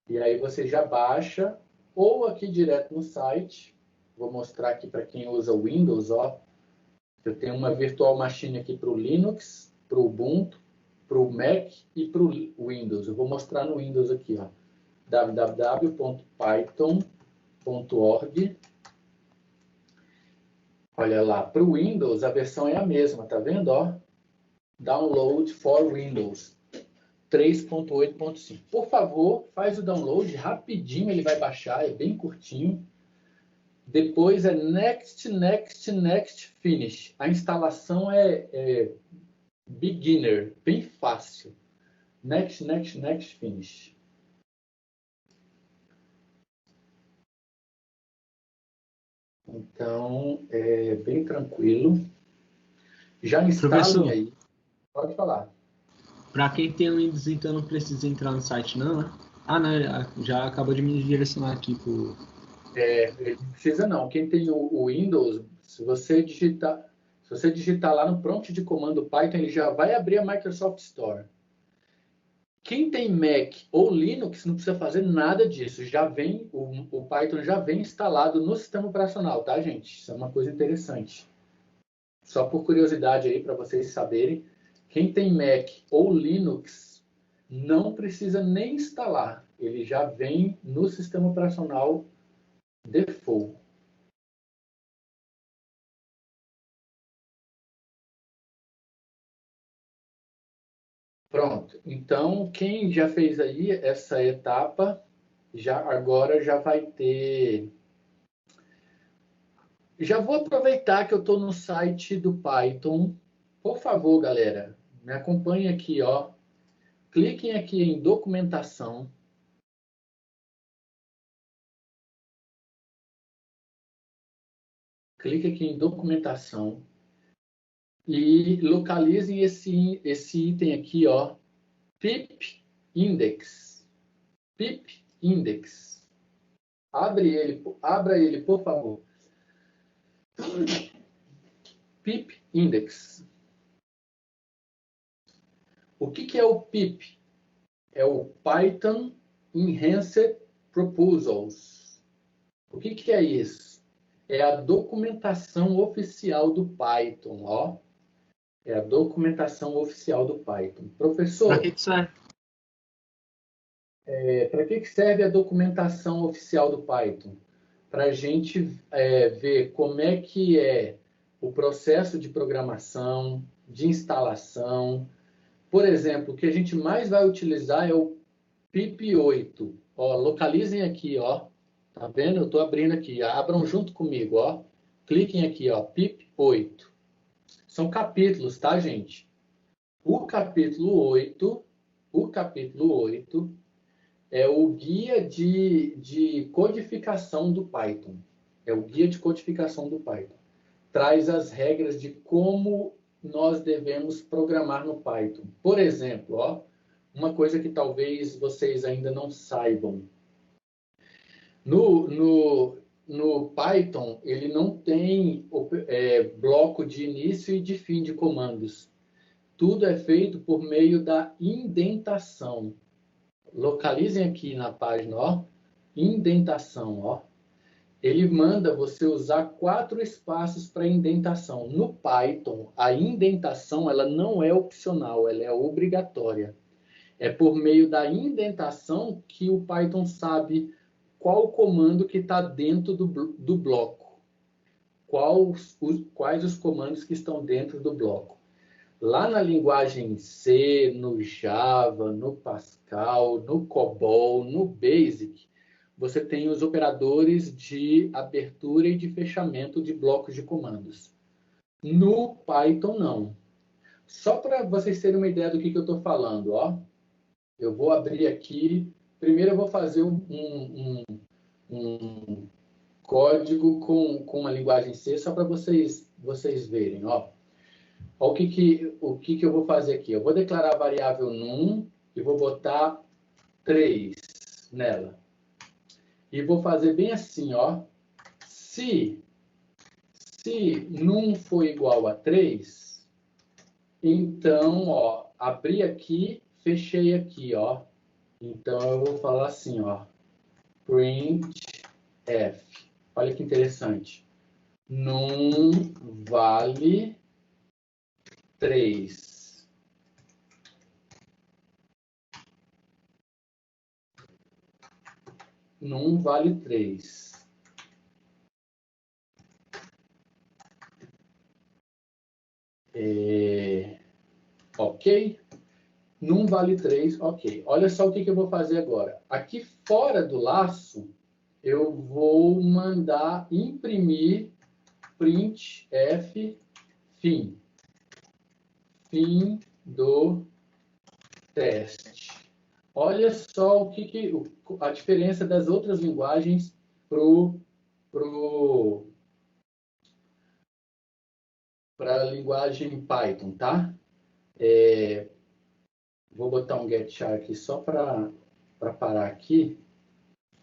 A: E aí você já baixa, ou aqui direto no site. Vou mostrar aqui para quem usa o Windows, ó. Eu tenho uma virtual machine aqui para o Linux, para o Ubuntu, para o Mac e para o Windows. Eu vou mostrar no Windows aqui, ó. www.python.org. Olha lá, para o Windows a versão é a mesma, tá vendo? Ó? Download for Windows 3.8.5. Por favor, faz o download rapidinho, ele vai baixar, é bem curtinho. Depois é Next, Next, Next, Finish. A instalação é beginner, bem fácil. Next, Next, Next, Finish. Então, é bem tranquilo. Já instalem aí. Pode falar.
B: Para quem tem o Windows, então não precisa entrar no site, não, né? Ah, não, já acabou de me direcionar aqui pro...
A: Não precisa não. Quem tem o Windows, se você digitar lá no prompt de comando Python, ele já vai abrir a Microsoft Store. Quem tem Mac ou Linux não precisa fazer nada disso. Já vem o Python já vem instalado no sistema operacional, tá, gente? Isso é uma coisa interessante. Só por curiosidade aí para vocês saberem, quem tem Mac ou Linux não precisa nem instalar. Ele já vem no sistema operacional default. Pronto. Então, quem já fez aí essa etapa, agora já vai ter... Já vou aproveitar que eu estou no site do Python. Por favor, galera, me acompanhem aqui, ó. Cliquem aqui em documentação. Clique aqui em documentação. E localizem esse item aqui, ó. Pip Index. Pip Index. Abra ele, por favor. Pip Index. O que é o PIP? É o Python Enhanced Proposals. O que é isso? É a documentação oficial do Python, ó. É a documentação oficial do Python. Professor,
B: para que serve?
A: Para que serve a documentação oficial do Python? Para a gente ver como é que é o processo de programação, de instalação. Por exemplo, o que a gente mais vai utilizar é o pip8. Ó, localizem aqui, ó. Tá vendo? Eu estou abrindo aqui. Abram junto comigo, ó. Cliquem aqui, ó. pip8. São capítulos, tá, gente? O capítulo 8 é o guia de codificação do Python. É o guia de codificação do Python. Traz as regras de como nós devemos programar no Python. Por exemplo, ó, uma coisa que talvez vocês ainda não saibam. No Python, ele não tem bloco de início e de fim de comandos. Tudo é feito por meio da indentação. Localizem aqui na página, ó, indentação, ó. Ele manda você usar 4 espaços para indentação. No Python, a indentação ela não é opcional, ela é obrigatória. É por meio da indentação que o Python sabe qual comando que está dentro do bloco. Quais os comandos que estão dentro do bloco. Lá na linguagem C, no Java, no Pascal, no COBOL, no BASIC, você tem os operadores de abertura e de fechamento de blocos de comandos. No Python, não. Só para vocês terem uma ideia do que eu estou falando, ó. Eu vou abrir aqui. Primeiro eu vou fazer um código com a linguagem C, só para vocês vocês verem, ó. Ó, o que eu vou fazer aqui? Eu vou declarar a variável num e vou botar 3 nela. E vou fazer bem assim, ó. Se num for igual a 3, então, ó, abri aqui, fechei aqui, ó. Então, eu vou falar assim, ó. Print f. Olha que interessante. Num vale 3. Num vale 3. Ok? Num vale 3, ok. Olha só o que eu vou fazer agora. Aqui fora do laço, eu vou mandar imprimir print f fim. Fim do teste. Olha só a diferença das outras linguagens para a linguagem Python, tá? Vou botar um getChar aqui só para parar aqui.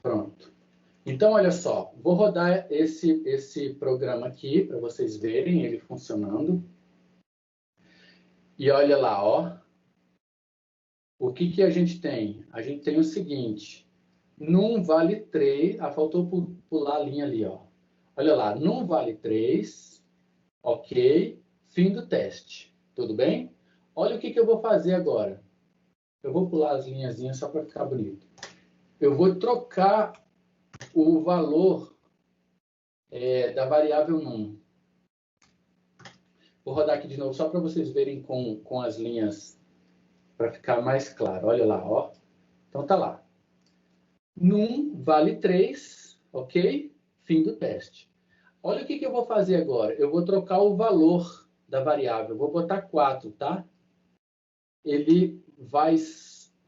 A: Pronto. Então, olha só, vou rodar esse programa aqui para vocês verem ele funcionando. E olha lá, ó. O que a gente tem? A gente tem o seguinte. Num vale 3. Ah, faltou pular a linha ali, ó. Olha lá, num vale 3. Ok. Fim do teste. Tudo bem? Olha o que eu vou fazer agora. Eu vou pular as linhazinhas só para ficar bonito. Eu vou trocar o valor da variável num. Vou rodar aqui de novo só para vocês verem com as linhas para ficar mais claro. Olha lá, ó. Então tá lá. Num vale 3, ok? Fim do teste. Olha o que eu vou fazer agora. Eu vou trocar o valor da variável. Eu vou botar 4, tá? Ele vai...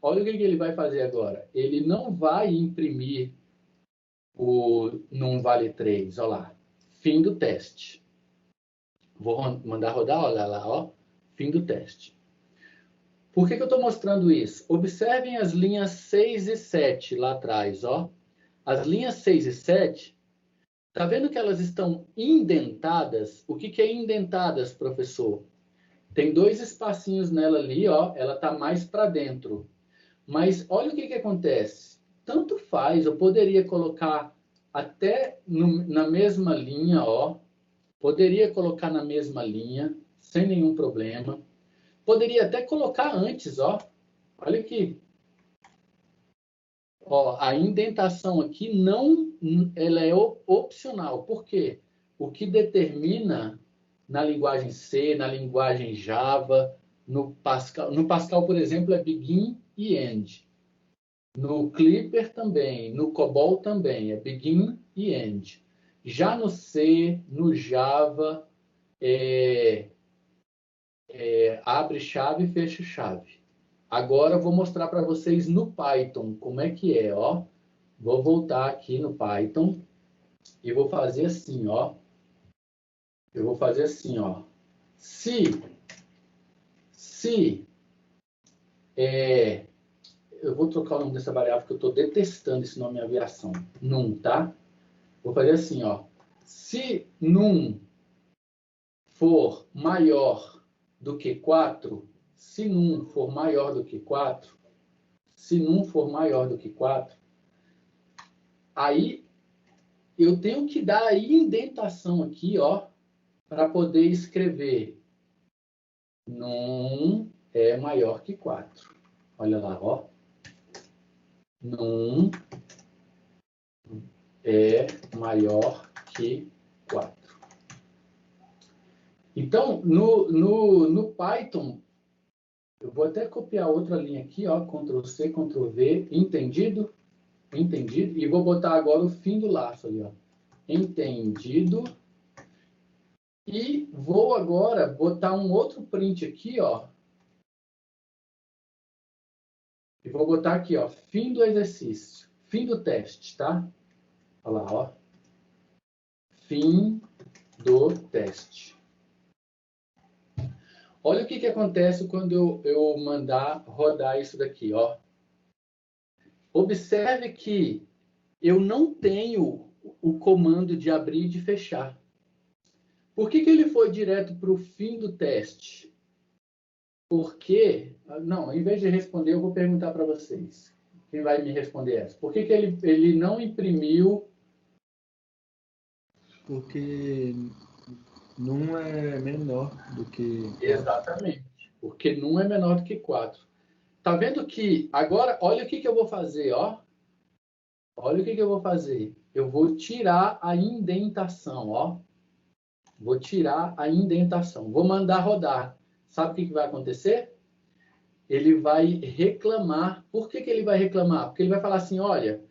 A: Olha o que ele vai fazer agora. Ele não vai imprimir o num vale 3. Olha lá. Fim do teste. Vou mandar rodar, olha lá, ó. Fim do teste. Por que eu estou mostrando isso? Observem as linhas 6 e 7 lá atrás, ó. As linhas 6 e 7, tá vendo que elas estão indentadas? O que é indentadas, professor? Tem 2 espacinhos nela ali, ó. Ela tá mais para dentro. Mas olha o que acontece. Tanto faz, eu poderia colocar até na mesma linha, ó. Poderia colocar na mesma linha, sem nenhum problema. Poderia até colocar antes, ó. Olha aqui. Ó, a indentação aqui ela é opcional. Por quê? O que determina na linguagem C, na linguagem Java, no Pascal, por exemplo, é begin e end. No Clipper também, no COBOL também, é begin e end. Já no C, no Java, abre chave e fecha chave. Agora eu vou mostrar para vocês no Python como é que é, ó. Vou voltar aqui no Python e vou fazer assim, ó. Eu vou fazer assim, ó. Eu vou trocar o nome dessa variável porque eu estou detestando esse nome em aviação. Num, tá? Vou fazer assim, ó. Se num for maior do que 4, se num for maior do que 4, se num for maior do que 4, aí eu tenho que dar a indentação aqui, ó, para poder escrever num é maior que 4. Olha lá, ó. Num é maior que 4. Então, no Python, eu vou até copiar outra linha aqui, ó, Ctrl+C, Ctrl+V, entendido? Entendido? E vou botar agora o fim do laço ali, ó. Entendido. E vou agora botar um outro print aqui, ó. E vou botar aqui, ó, fim do exercício, fim do teste, tá? Olha lá, ó. Fim do teste. Olha o que acontece quando eu mandar rodar isso daqui, ó. Observe que eu não tenho o comando de abrir e de fechar. Por que ele foi direto para o fim do teste? Porque, não, em vez de responder, eu vou perguntar para vocês. Quem vai me responder essa? Por que ele não imprimiu?
B: Porque num é menor do que 4.
A: Exatamente. Porque num é menor do que 4. Tá vendo que agora, olha o que eu vou fazer, ó. Olha o que eu vou fazer. Eu vou tirar a indentação, ó. Vou tirar a indentação. Vou mandar rodar. Sabe o que vai acontecer? Ele vai reclamar. Por que ele vai reclamar? Porque ele vai falar assim, olha,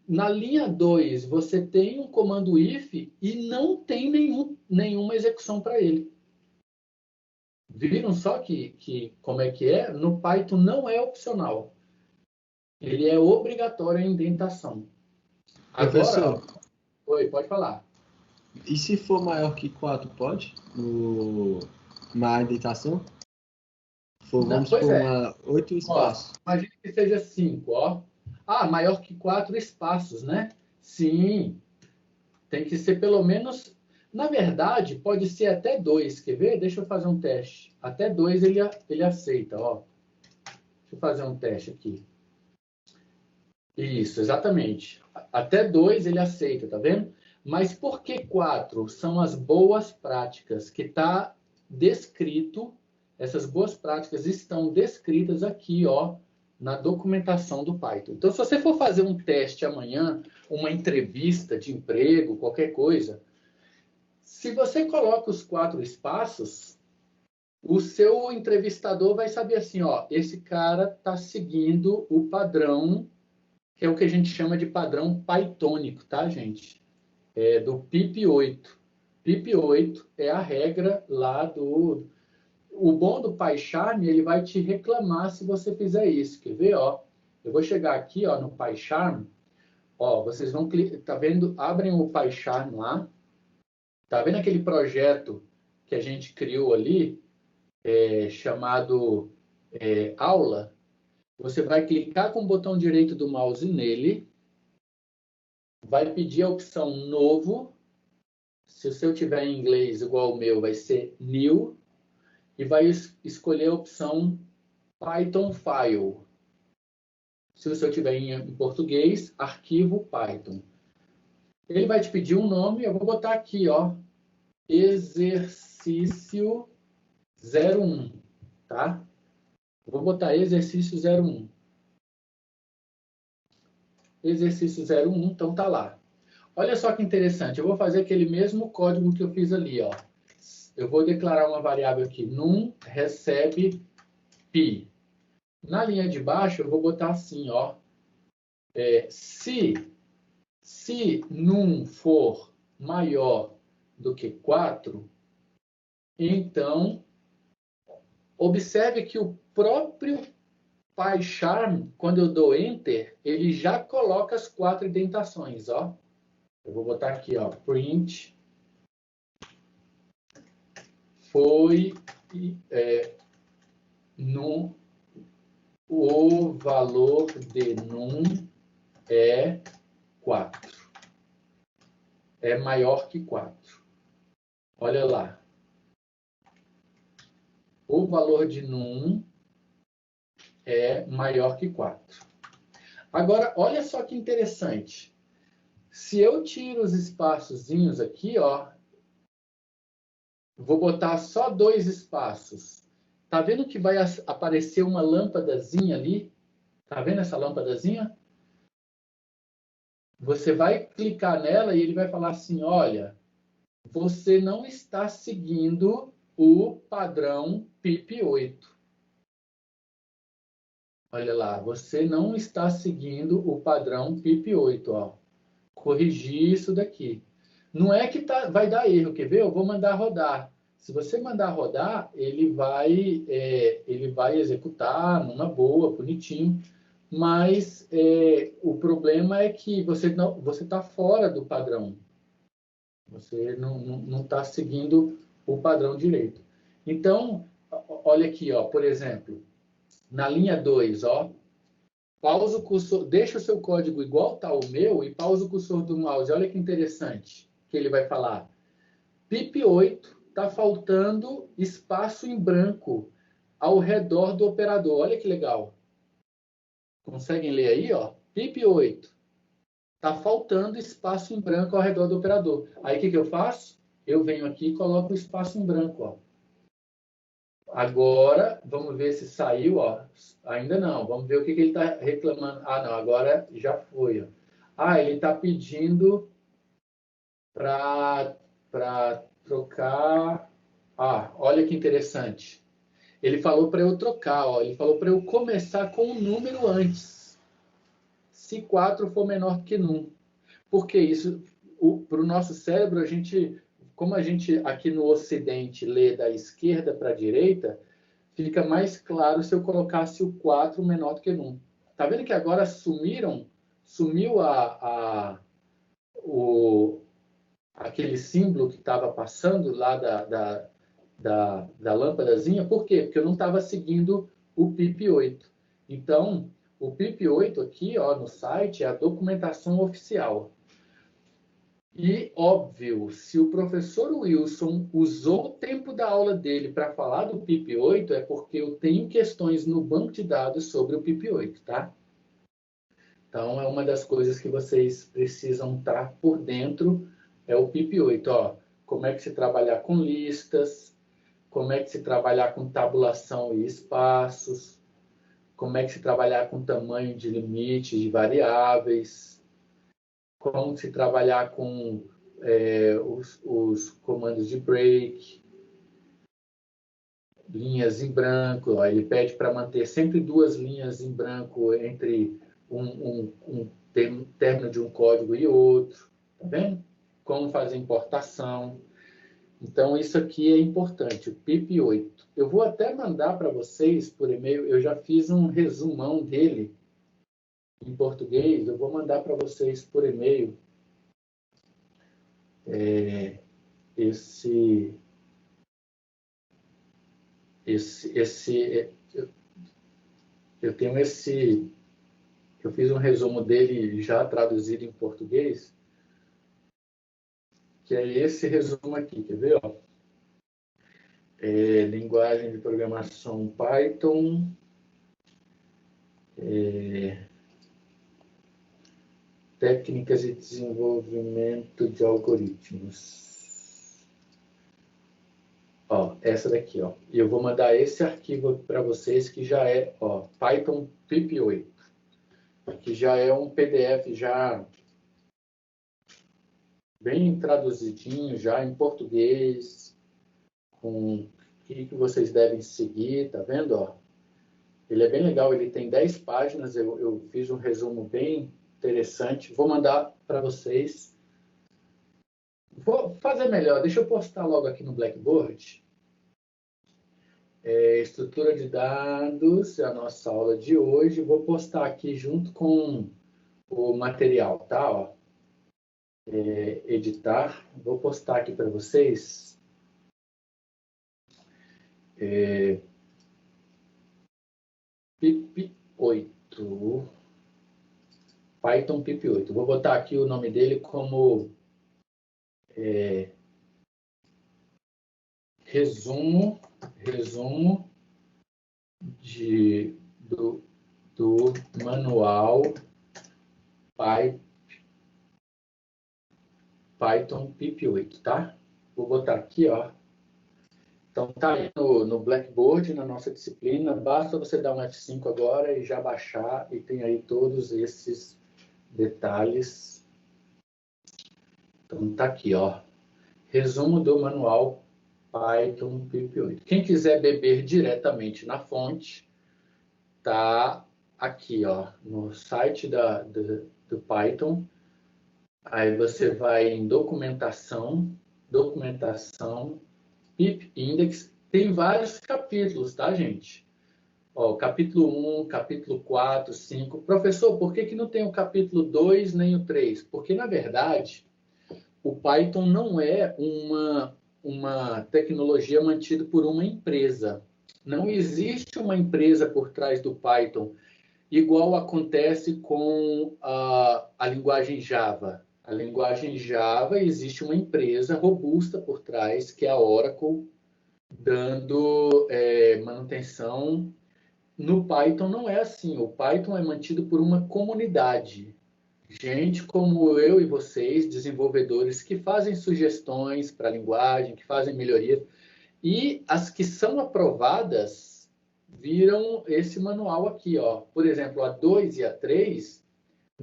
A: na linha 2 você tem um comando if e não tem nenhuma execução para ele. Viram só que como é que é? No Python não é opcional. Ele é obrigatório a indentação. Agora,
B: Professor,
A: oi, pode falar.
B: e se for maior que 4, pode? Uma indentação? Vamos
A: Pois
B: por
A: é.
B: 8
A: Ó,
B: espaços.
A: imagina que seja 5, ó. Ah, maior que 4 espaços, né? Sim, tem que ser pelo menos... Na verdade, pode ser até 2. Quer ver? Deixa eu fazer um teste. Até 2 ele aceita, ó. Deixa eu fazer um teste aqui. Isso, exatamente. Até 2 ele aceita, tá vendo? Mas por que 4? São as boas práticas que está descrito, essas boas práticas estão descritas aqui, ó, na documentação do Python. Então, se você for fazer um teste amanhã, uma entrevista de emprego, qualquer coisa, se você coloca os 4 espaços, o seu entrevistador vai saber assim, ó, esse cara está seguindo o padrão, que é o que a gente chama de padrão pythônico, tá, gente? É do PIP8. PIP8 é a regra lá do... O bom do PyCharm, ele vai te reclamar se você fizer isso. Quer ver, ó? Eu vou chegar aqui, ó, no PyCharm. Ó, vocês vão clicar, tá vendo? Abrem o PyCharm lá. Tá vendo aquele projeto que a gente criou ali, chamado aula? Você vai clicar com o botão direito do mouse nele, vai pedir a opção novo. Se o seu tiver em inglês igual o meu, vai ser new, e vai escolher a opção Python File. Se o seu tiver em português, arquivo Python. Ele vai te pedir um nome, eu vou botar aqui, ó, exercício 01, tá? Vou botar exercício 01. Exercício 01, então tá lá. Olha só que interessante, eu vou fazer aquele mesmo código que eu fiz ali, ó. Eu vou declarar uma variável aqui, num recebe pi. Na linha de baixo, eu vou botar assim, ó. Se num for maior do que 4, então, observe que o próprio PyCharm, quando eu dou Enter, ele já coloca as 4 indentações, ó. Eu vou botar aqui, ó, print foi o valor de num é 4. É maior que 4. Olha lá. O valor de num é maior que 4. Agora, olha só que interessante. Se eu tiro os espaçozinhos aqui, ó, vou botar só 2 espaços. Tá vendo que vai aparecer uma lâmpadazinha ali? Tá vendo essa lâmpadazinha? Você vai clicar nela e ele vai falar assim, olha, você não está seguindo o padrão PIP8. Olha lá, você não está seguindo o padrão PIP8, ó. Corrigir isso daqui. Não é que vai dar erro, quer ver? Eu vou mandar rodar. Se você mandar rodar, ele vai executar numa boa, bonitinho. Mas o problema é que você está fora do padrão. Você não está seguindo o padrão direito. Então, olha aqui, ó, por exemplo, na linha 2, ó, pausa o cursor, deixa o seu código igual tá o meu e pausa o cursor do mouse. Olha que interessante que ele vai falar. PIP8 está faltando espaço em branco ao redor do operador. Olha que legal. Conseguem ler aí, ó? PIP8. Está faltando espaço em branco ao redor do operador. Aí o que eu faço? Eu venho aqui e coloco o espaço em branco, ó. Agora, vamos ver se saiu, ó. Ainda não. Vamos ver o que ele está reclamando. Ah, não. Agora já foi, ó. Ah, ele está pedindo para trocar. Ah, olha que interessante. Ele falou para eu trocar, ó. Ele falou para eu começar com um número antes. Se 4 for menor que 1. Porque isso, para o nosso cérebro, como a gente aqui no Ocidente lê da esquerda para a direita, fica mais claro se eu colocasse o 4 menor do que 1. Tá vendo que agora sumiu aquele símbolo que estava passando lá da lâmpadazinha? Por quê? Porque eu não estava seguindo o PIP8. Então, o PIP8 aqui, ó, no site é a documentação oficial. E, óbvio, se o professor Wilson usou o tempo da aula dele para falar do PIP8, é porque eu tenho questões no banco de dados sobre o PIP8, tá? Então, é uma das coisas que vocês precisam estar por dentro, é o PIP8, ó. Como é que se trabalhar com listas, como é que se trabalhar com tabulação e espaços, como é que se trabalhar com tamanho de limite de variáveis, como se trabalhar com os comandos de break, linhas em branco. Ó, ele pede para manter sempre 2 linhas em branco entre um término de um código e outro. Tá vendo? Como fazer importação. Então, isso aqui é importante, o PIP8. Eu vou até mandar para vocês por e-mail, eu já fiz um resumão dele em português, eu vou mandar para vocês por e-mail eu tenho eu fiz um resumo dele já traduzido em português, que é esse resumo aqui, quer ver? Ó? Linguagem de programação Python, técnicas de desenvolvimento de algoritmos. Ó, essa daqui, ó. E eu vou mandar esse arquivo para vocês que já é, ó, Python PIP8, que já é um PDF já bem traduzidinho, já em português, com o que vocês devem seguir, tá vendo? Ó? Ele é bem legal, ele tem 10 páginas, eu fiz um resumo bem interessante, vou mandar para vocês. Vou fazer melhor, deixa eu postar logo aqui no Blackboard. Estrutura de dados, é a nossa aula de hoje, vou postar aqui junto com o material, tá? Ó. Editar, vou postar aqui para vocês. PIP8, Python PIP8. Vou botar aqui o nome dele como resumo do manual Python PIP8, tá? Vou botar aqui, ó. Então, tá aí no Blackboard, na nossa disciplina. Basta você dar um F5 agora e já baixar, e tem aí todos esses detalhes. Então, tá aqui, ó. Resumo do manual Python PIP8. Quem quiser beber diretamente na fonte, tá aqui, ó, no site do Python. Aí você vai em documentação, PIP Index, tem vários capítulos, tá, gente? Ó, capítulo 1, capítulo 4, 5. Professor, por que não tem o capítulo 2 nem o 3? Porque, na verdade, o Python não é uma tecnologia mantida por uma empresa. Não existe uma empresa por trás do Python, igual acontece com a linguagem Java. A linguagem Java, existe uma empresa robusta por trás, que é a Oracle, dando manutenção. No Python não é assim. O Python é mantido por uma comunidade. Gente como eu e vocês, desenvolvedores, que fazem sugestões para a linguagem, que fazem melhorias. E as que são aprovadas viram esse manual aqui, ó. Por exemplo, a 2 e a 3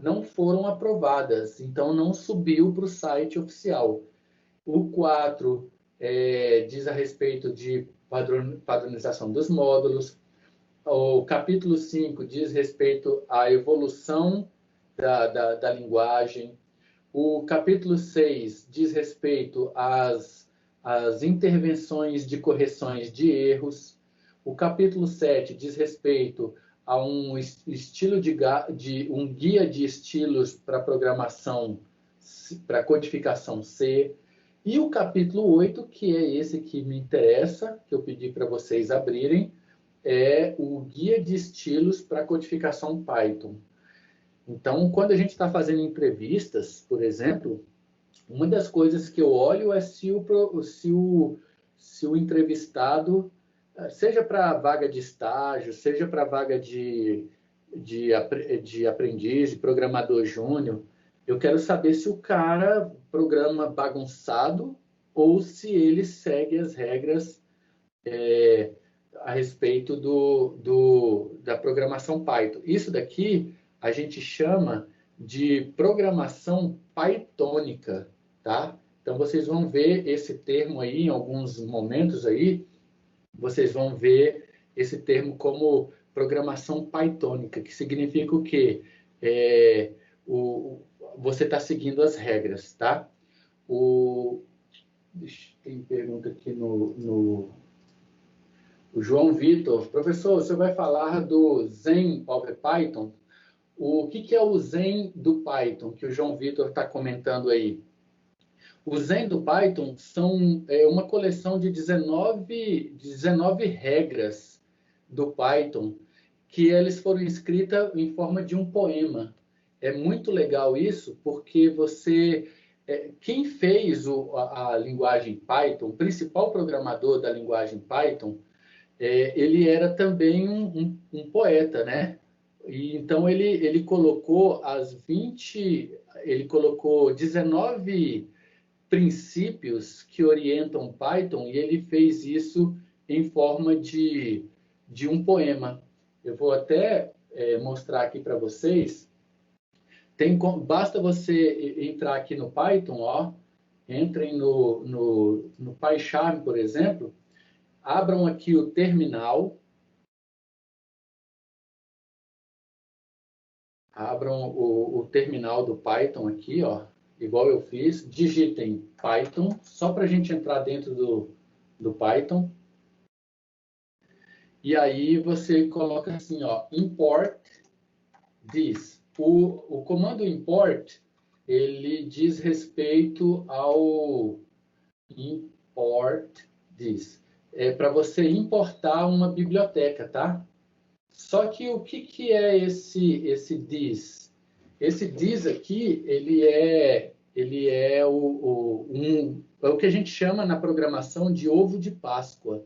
A: não foram aprovadas, então não subiu para o site oficial. O 4 diz a respeito de padronização dos módulos. O capítulo 5 diz respeito à evolução da linguagem. O capítulo 6 diz respeito às intervenções de correções de erros. O capítulo 7 diz respeito a um guia de estilos para programação, para codificação C. E o capítulo 8, que é esse que me interessa, que eu pedi para vocês abrirem, é o guia de estilos para codificação Python. Então, quando a gente está fazendo entrevistas, por exemplo, uma das coisas que eu olho é se o entrevistado, seja para vaga de estágio, seja para vaga de aprendiz, de programador júnior, eu quero saber se o cara programa bagunçado ou se ele segue as regras a respeito da programação Python. Isso daqui a gente chama de programação pythônica, tá? Então, vocês vão ver esse termo aí, em alguns momentos aí, vocês vão ver esse termo como programação pythônica, que significa o quê? Você está seguindo as regras, tá? Tem pergunta aqui o João Vitor. Professor, você vai falar do Zen of Python? O que é o Zen do Python, que o João Vitor está comentando aí? O Zen do Python são uma coleção de 19 regras do Python, que eles foram escritas em forma de um poema. É muito legal isso, porque quem fez a linguagem Python, o principal programador da linguagem Python, ele era também um poeta, né? E então ele colocou ele colocou 19 princípios que orientam Python e ele fez isso em forma de um poema. Eu vou até mostrar aqui para vocês. Basta você entrar aqui no Python, ó, entrem no PyCharm, por exemplo, abram aqui o terminal. Abram o terminal do Python aqui, ó, igual eu fiz. Digitem Python, só para a gente entrar dentro do Python. E aí você coloca assim, ó, import this. O comando import, ele diz respeito ao import this. É para você importar uma biblioteca, tá? Só que o que é esse this? Esse this aqui, ele é o que a gente chama na programação de ovo de Páscoa.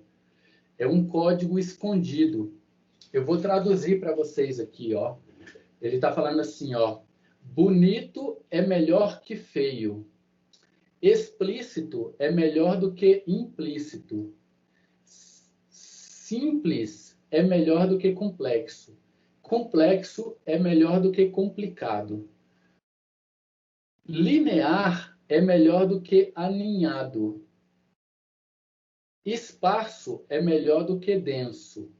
A: É um código escondido. Eu vou traduzir para vocês aqui, ó. Ele está falando assim, ó. Bonito é melhor que feio. Explícito é melhor do que implícito. Simples é melhor do que complexo. Complexo é melhor do que complicado. Linear é melhor do que aninhado. Esparso é melhor do que denso.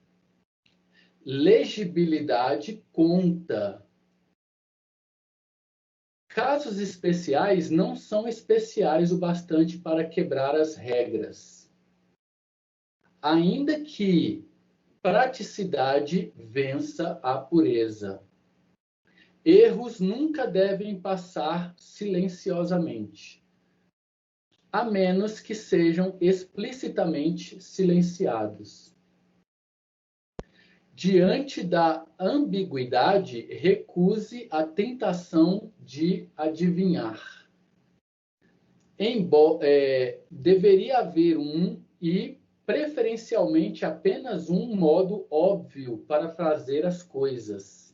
A: Legibilidade conta. Casos especiais não são especiais o bastante para quebrar as regras. Ainda que praticidade vença a pureza. Erros nunca devem passar silenciosamente, a menos que sejam explicitamente silenciados. Diante da ambiguidade, recuse a tentação de adivinhar. Deveria haver e preferencialmente apenas um modo óbvio para fazer as coisas.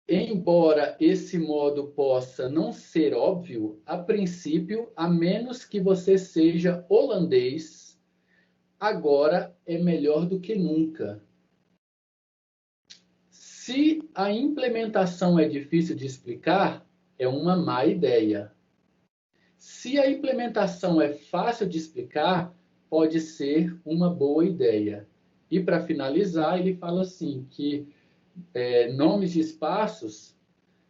A: Embora esse modo possa não ser óbvio, a princípio, a menos que você seja holandês, agora é melhor do que nunca. Se a implementação é difícil de explicar, é uma má ideia. Se a implementação é fácil de explicar, pode ser uma boa ideia. E para finalizar, ele fala assim que nomes de espaços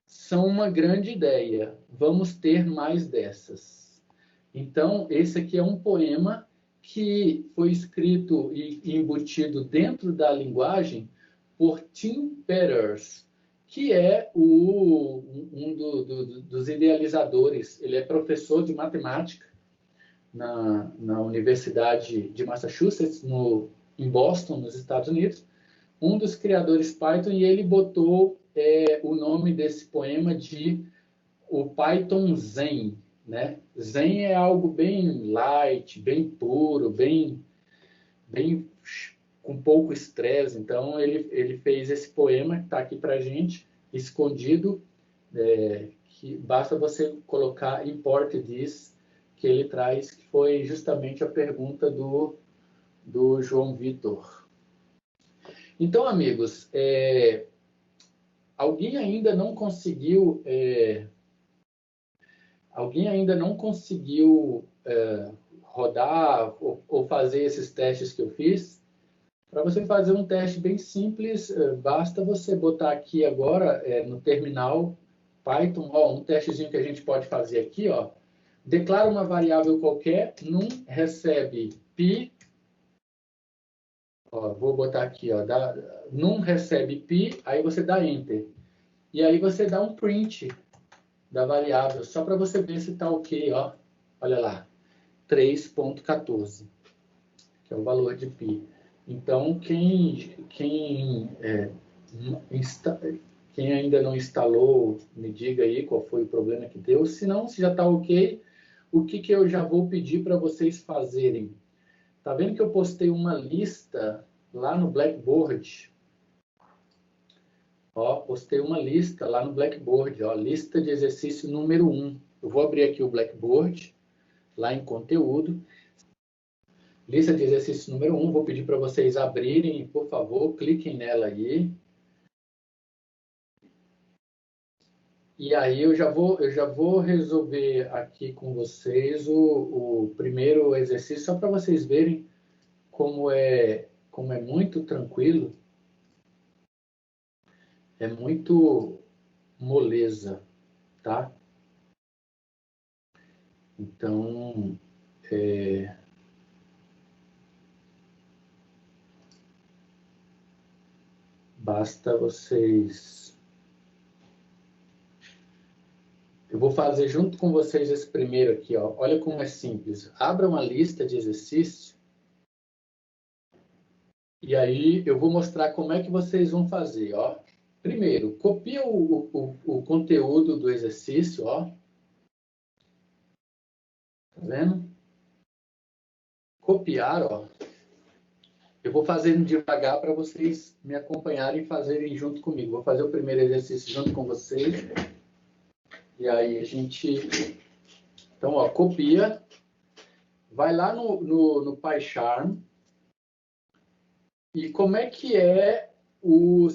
A: são uma grande ideia. Vamos ter mais dessas. Então, esse aqui é um poema que foi escrito e embutido dentro da linguagem por Tim Peters, que é dos idealizadores. Ele é professor de matemática na Universidade de Massachusetts, em Boston, nos Estados Unidos, um dos criadores Python, e ele botou o nome desse poema de o Python Zen, né? Zen é algo bem light, bem puro, bem com pouco estresse. Então, ele fez esse poema que está aqui para a gente, escondido, que basta você colocar import this, que ele traz, que foi justamente a pergunta do João Vitor. Então, amigos, alguém ainda não conseguiu rodar ou fazer esses testes que eu fiz? Para você fazer um teste bem simples, basta você botar aqui agora no terminal Python, um testezinho que a gente pode fazer aqui, declara uma variável qualquer, num recebe pi, vou botar aqui, num recebe pi, aí você dá enter. E aí você dá um print da variável, só para você ver se está ok, olha lá, 3.14, que é o valor de pi. Então, quem ainda não instalou, me diga aí qual foi o problema que deu. Se não, se já está ok, o que eu já vou pedir para vocês fazerem? Tá vendo que eu postei uma lista lá no Blackboard? Postei uma lista lá no Blackboard, lista de exercício número 1. Eu vou abrir aqui o Blackboard, lá em conteúdo. Lista de exercício número 1, vou pedir para vocês abrirem, por favor, cliquem nela aí. E aí eu já vou resolver aqui com vocês o primeiro exercício, só para vocês verem como é muito tranquilo. É muito moleza, tá? Então, basta vocês... Eu vou fazer junto com vocês esse primeiro aqui, Olha como é simples. Abra uma lista de exercícios. E aí eu vou mostrar como é que vocês vão fazer, Primeiro, copia o conteúdo do exercício, Tá vendo? Copiar, Eu vou fazendo devagar para vocês me acompanharem e fazerem junto comigo. Vou fazer o primeiro exercício junto com vocês. E aí a gente... Então, copia. Vai lá no PyCharm. E como é que é o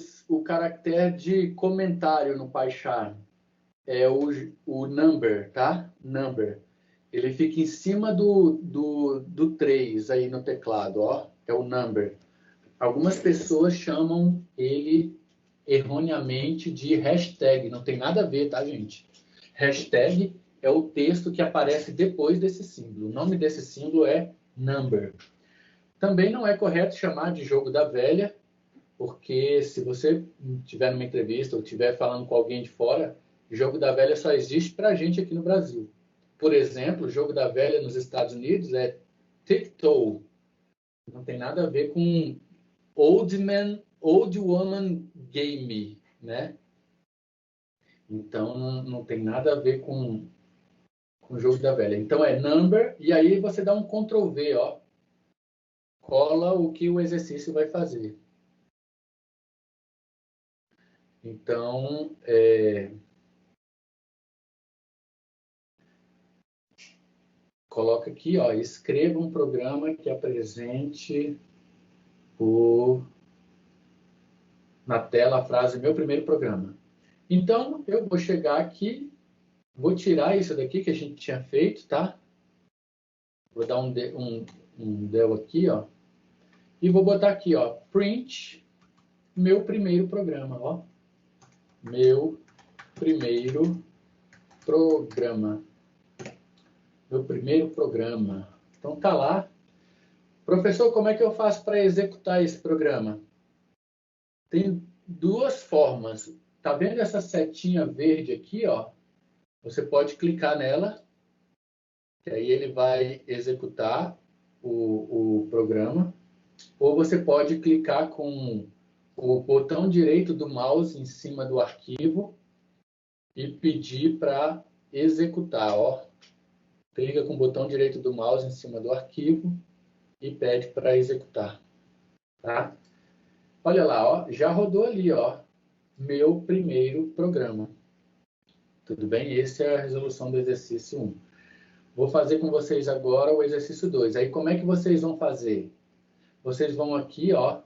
A: caractere de comentário no PyCharm? É o number, tá? Number. Ele fica em cima do 3 aí no teclado, É o number. Algumas pessoas chamam ele erroneamente de hashtag. Não tem nada a ver, tá, gente? Hashtag é o texto que aparece depois desse símbolo. O nome desse símbolo é number. Também não é correto chamar de jogo da velha, porque se você estiver numa entrevista ou estiver falando com alguém de fora, jogo da velha só existe para a gente aqui no Brasil. Por exemplo, o jogo da velha nos Estados Unidos é tic-toe. Não tem nada a ver com Old Woman Game, né? Então, não tem nada a ver com o jogo da velha. Então, é number, e aí você dá um Ctrl V, ó. Cola o que o exercício vai fazer. Então, coloca aqui, ó, escreva um programa que apresente na tela a frase meu primeiro programa. Então, eu vou chegar aqui, vou tirar isso daqui que a gente tinha feito, tá? Vou dar um del aqui, ó. E vou botar aqui, ó, print meu primeiro programa, ó. Meu primeiro programa. Meu primeiro programa. Então tá lá. Professor, como é que eu faço para executar esse programa? Tem duas formas. Tá vendo essa setinha verde aqui, ó? Você pode clicar nela, que aí ele vai executar o programa. Ou você pode clicar com o botão direito do mouse em cima do arquivo e pedir para executar, ó. Clica com o botão direito do mouse em cima do arquivo e pede para executar, tá? Olha lá, ó, já rodou ali, ó, meu primeiro programa. Tudo bem? Essa é a resolução do exercício 1. Vou fazer com vocês agora o exercício 2. Aí, como é que vocês vão fazer? Vocês vão aqui, ó,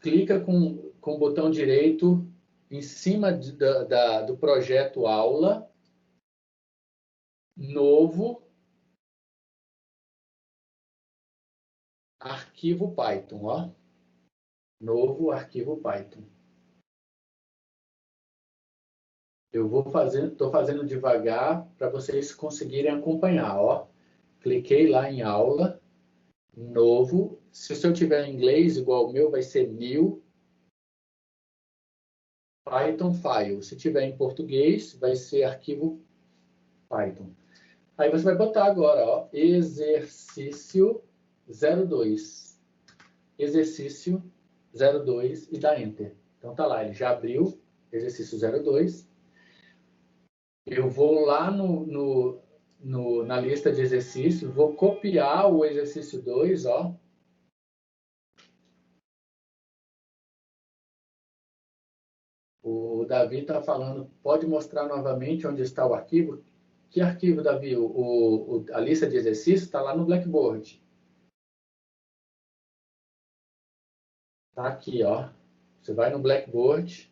A: clica com o botão direito em cima do projeto aula, novo, arquivo Python, ó. Novo arquivo Python. Eu estou fazendo devagar para vocês conseguirem acompanhar, ó. Cliquei lá em aula, novo. Se o seu tiver em inglês, igual o meu, vai ser new, Python file. Se tiver em português, vai ser arquivo Python. Aí você vai botar agora, ó, exercício 02. Exercício 02 e dá Enter. Então tá lá, ele já abriu, exercício 02. Eu vou lá na lista de exercícios, vou copiar o exercício 2, ó. O Davi está falando, pode mostrar novamente onde está o arquivo? Que arquivo, Davi? A lista de exercícios está lá no Blackboard. Está aqui, ó. Você vai no Blackboard.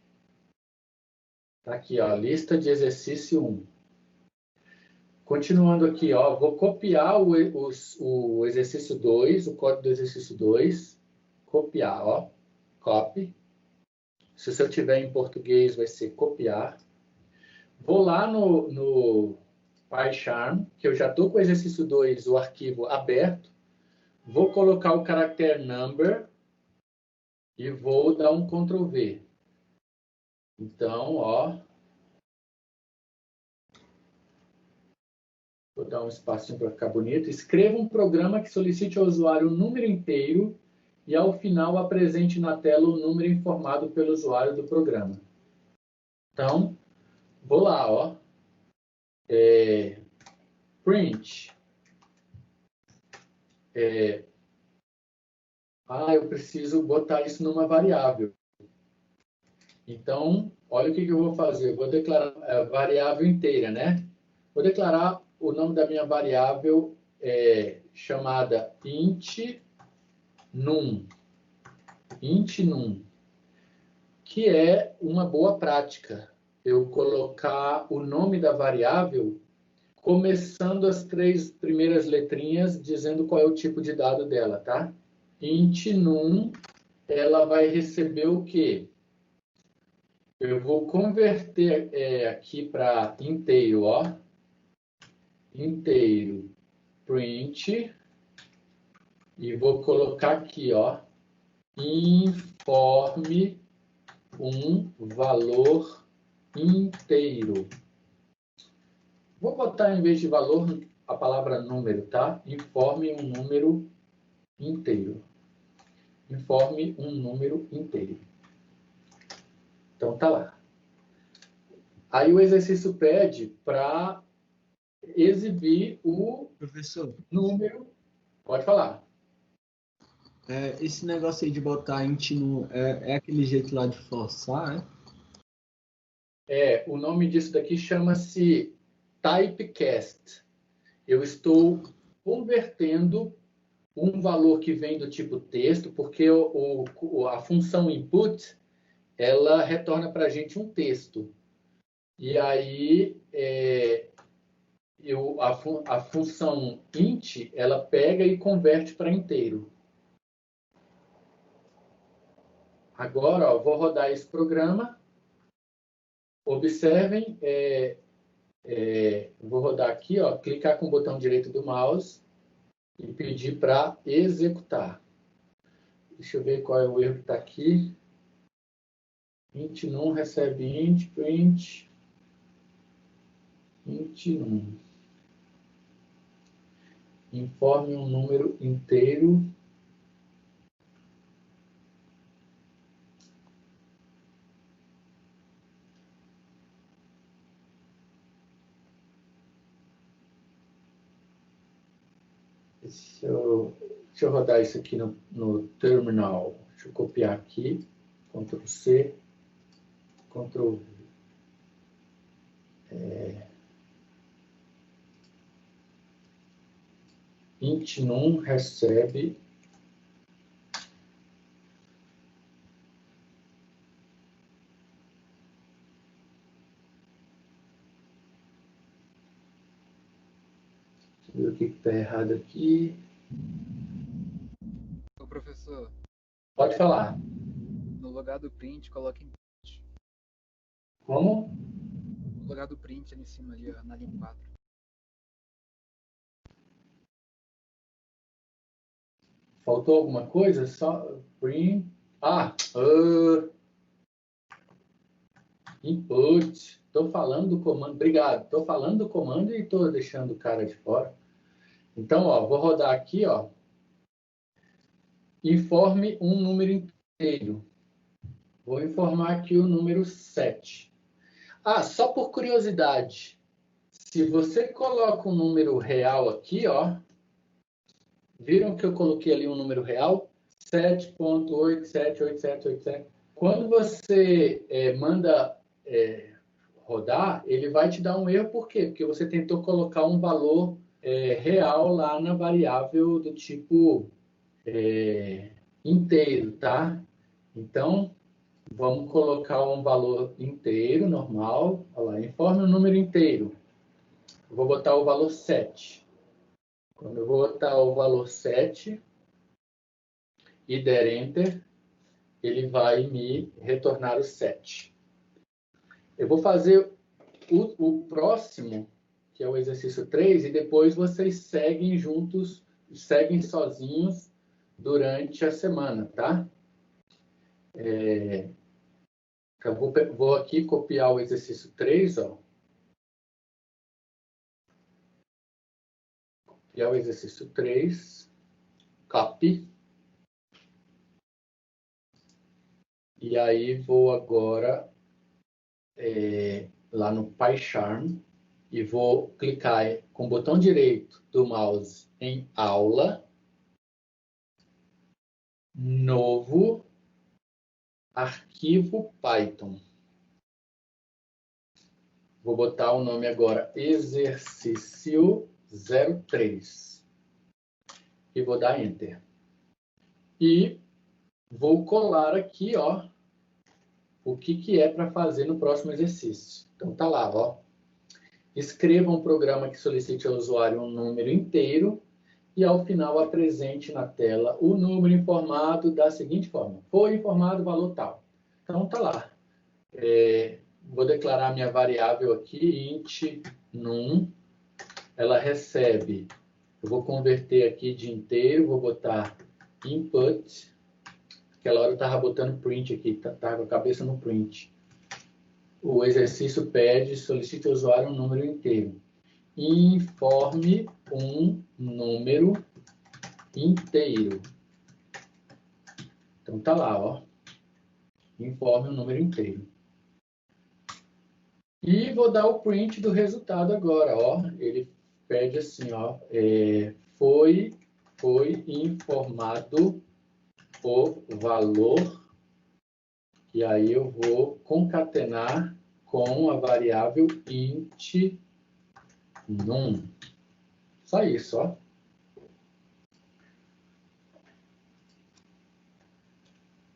A: Está aqui, ó, lista de exercício 1. Continuando aqui, ó, vou copiar o exercício 2, o código do exercício 2. Copiar, ó. Copy. Se eu tiver em português, vai ser copiar. Vou lá no PyCharm, que eu já estou com o exercício 2, o arquivo aberto. Vou colocar o caractere number e vou dar um Ctrl V. Então, ó. Vou dar um espacinho para ficar bonito. Escreva um programa que solicite ao usuário um número inteiro e, ao final, apresente na tela o número informado pelo usuário do programa. Então, vou lá, ó. Print. Eu preciso botar isso numa variável. Então, olha o que eu vou fazer. Eu vou declarar a variável inteira, né? Vou declarar o nome da minha variável chamada int num. Int num. Que é uma boa prática. Eu colocar o nome da variável começando as 3 primeiras letrinhas, dizendo qual é o tipo de dado dela, tá? Int num, ela vai receber o quê? Eu vou converter aqui para inteiro, ó. Inteiro, print, e vou colocar aqui, ó, informe um valor inteiro. Vou botar, em vez de valor, a palavra número, tá? Informe um número inteiro. informe um número inteiro. Então, tá lá. Aí o exercício pede para exibir o
B: Professor,
A: número. Pode falar.
B: esse negócio aí de botar int no... É aquele jeito lá de forçar,
A: O nome disso daqui chama-se typecast. Eu estou convertendo um valor que vem do tipo texto, porque a função input, ela retorna para a gente um texto. E aí, a função int, ela pega e converte para inteiro. Agora, vou rodar esse programa. Observem, vou rodar aqui, clicar com o botão direito do mouse e pedir para executar. Deixa eu ver qual é o erro que está aqui. Int num recebe int, print, int num. Informe um número inteiro. Deixa eu rodar isso aqui no terminal. Deixa eu copiar aqui. Ctrl C, Ctrl V. Int num recebe deixa eu ver o que está errado aqui.
C: Ô, professor,
A: Pode falar.
C: no lugar do print, coloque em print.
A: Como?
C: No lugar do print ali em cima, ali, ó, na linha 4.
A: Faltou alguma coisa? Só print. Input. Estou falando do comando. Obrigado. Estou falando do comando e estou deixando o cara de fora. Então, vou rodar aqui, Informe um número inteiro. Vou informar aqui o número 7. Só por curiosidade. Se você coloca um número real aqui, viram que eu coloquei ali um número real? 7.878787. Quando você manda rodar, ele vai te dar um erro. Por quê? Porque você tentou colocar um valor real lá na variável do tipo inteiro, tá? Então, vamos colocar um valor inteiro, normal. Olha lá, informe um número inteiro. Eu vou botar o valor 7. Quando eu vou botar o valor 7 e der Enter, ele vai me retornar o 7. Eu vou fazer o próximo, que é o exercício 3, e depois vocês seguem juntos, seguem sozinhos durante a semana, tá? Eu vou aqui copiar o exercício 3, Copiar o exercício 3, copy. E aí vou agora lá no PyCharm e vou clicar com o botão direito do mouse em aula, novo, arquivo Python. Vou botar o nome agora exercício 03 e vou dar Enter. E vou colar aqui, o que é para fazer no próximo exercício. Então tá lá, Escreva um programa que solicite ao usuário um número inteiro e ao final apresente na tela o número informado da seguinte forma. Foi informado o valor tal. Então tá lá. Vou declarar minha variável aqui, int num. Ela recebe, eu vou converter aqui de inteiro, vou botar input. Aquela hora eu estava botando print aqui, estava com a cabeça no print. O exercício pede, solicite ao usuário um número inteiro. Informe um número inteiro. Então tá lá, ó. Informe o número inteiro. E vou dar o print do resultado agora, ó. Ele pede assim, ó. Foi informado o valor. E aí eu vou concatenar com a variável int num. Só isso, ó.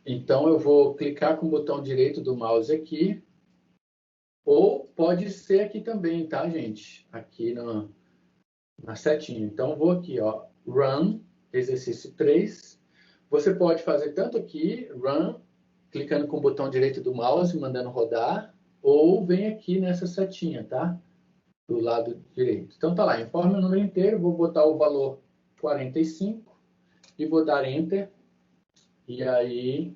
A: Então, eu vou clicar com o botão direito do mouse aqui. Ou pode ser aqui também, tá, gente? Aqui na setinha. Então, eu vou aqui, ó. Run, exercício 3. Você pode fazer tanto aqui, run, clicando com o botão direito do mouse, mandando rodar. Ou vem aqui nessa setinha, tá? Do lado direito. Então, tá lá. Informe o número inteiro. Vou botar o valor 45. E vou dar Enter. E aí,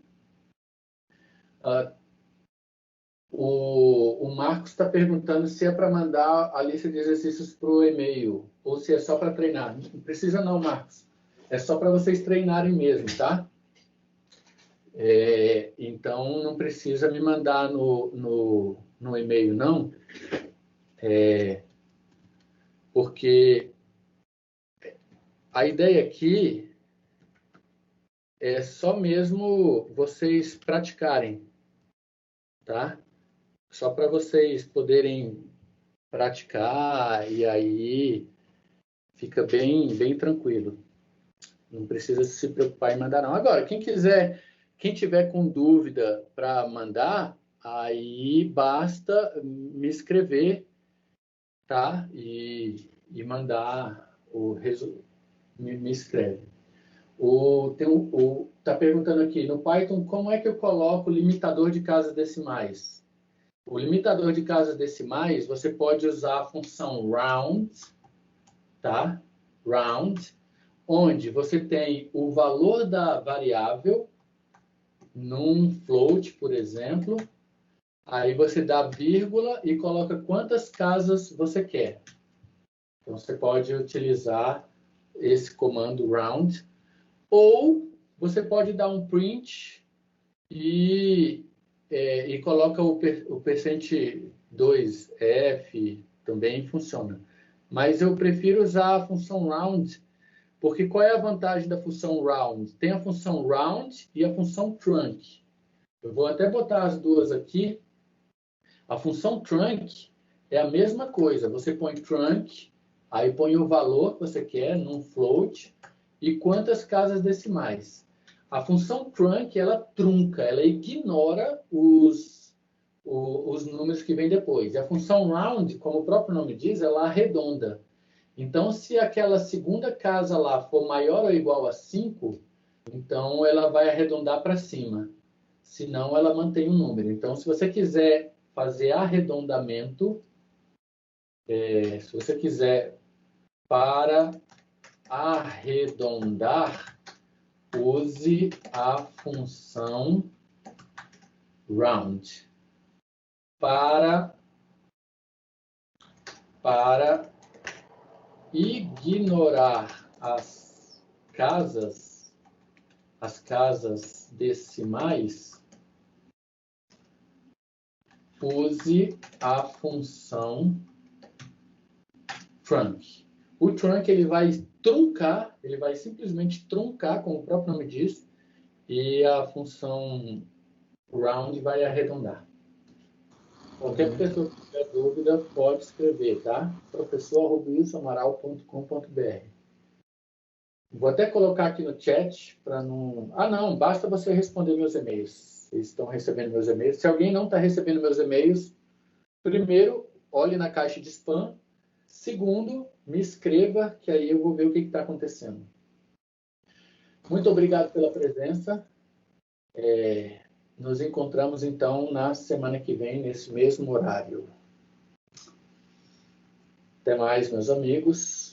A: o Marcos está perguntando se é para mandar a lista de exercícios para o e-mail ou se é só para treinar. Não precisa não, Marcos. É só para vocês treinarem mesmo, tá? Então, não precisa me mandar no e-mail, não. Porque a ideia aqui é só mesmo vocês praticarem, tá? Só para vocês poderem praticar e aí fica bem tranquilo. Não precisa se preocupar em mandar não. Agora, quem tiver com dúvida para mandar, aí basta me escrever, tá? E mandar o resultado. Me escreve. Tá perguntando aqui, no Python, como é que eu coloco o limitador de casas decimais? O limitador de casas decimais, você pode usar a função round, tá? Round, onde você tem o valor da variável num float, por exemplo. Aí você dá vírgula e coloca quantas casas você quer. Então, você pode utilizar esse comando round. Ou você pode dar um print e coloca o %2f, também funciona. Mas eu prefiro usar a função round, porque qual é a vantagem da função round? Tem a função round e a função trunc. Eu vou até botar as duas aqui. A função trunc é a mesma coisa. Você põe trunc, aí põe o valor que você quer num float e quantas casas decimais. A função trunc, ela trunca, ela ignora os números que vêm depois. E a função round, como o próprio nome diz, ela arredonda. Então, se aquela segunda casa lá for maior ou igual a 5, então ela vai arredondar para cima. Senão, ela mantém o número. Então, se você quiser fazer arredondamento, se você quiser para arredondar, use a função round. Para ignorar as casas decimais, use a função trunc. O trunc ele vai truncar, ele vai simplesmente truncar, como o próprio nome diz, e a função round vai arredondar. Qualquer pessoa que tiver dúvida pode escrever, tá? professor@wilsonamaral.com.br. Vou até colocar aqui no chat para não... não, basta você responder meus e-mails. Vocês estão recebendo meus e-mails. Se alguém não está recebendo meus e-mails, primeiro, olhe na caixa de spam. Segundo, me escreva, que aí eu vou ver o que está acontecendo. Muito obrigado pela presença. Nos encontramos, então, na semana que vem, nesse mesmo horário. Até mais, meus amigos.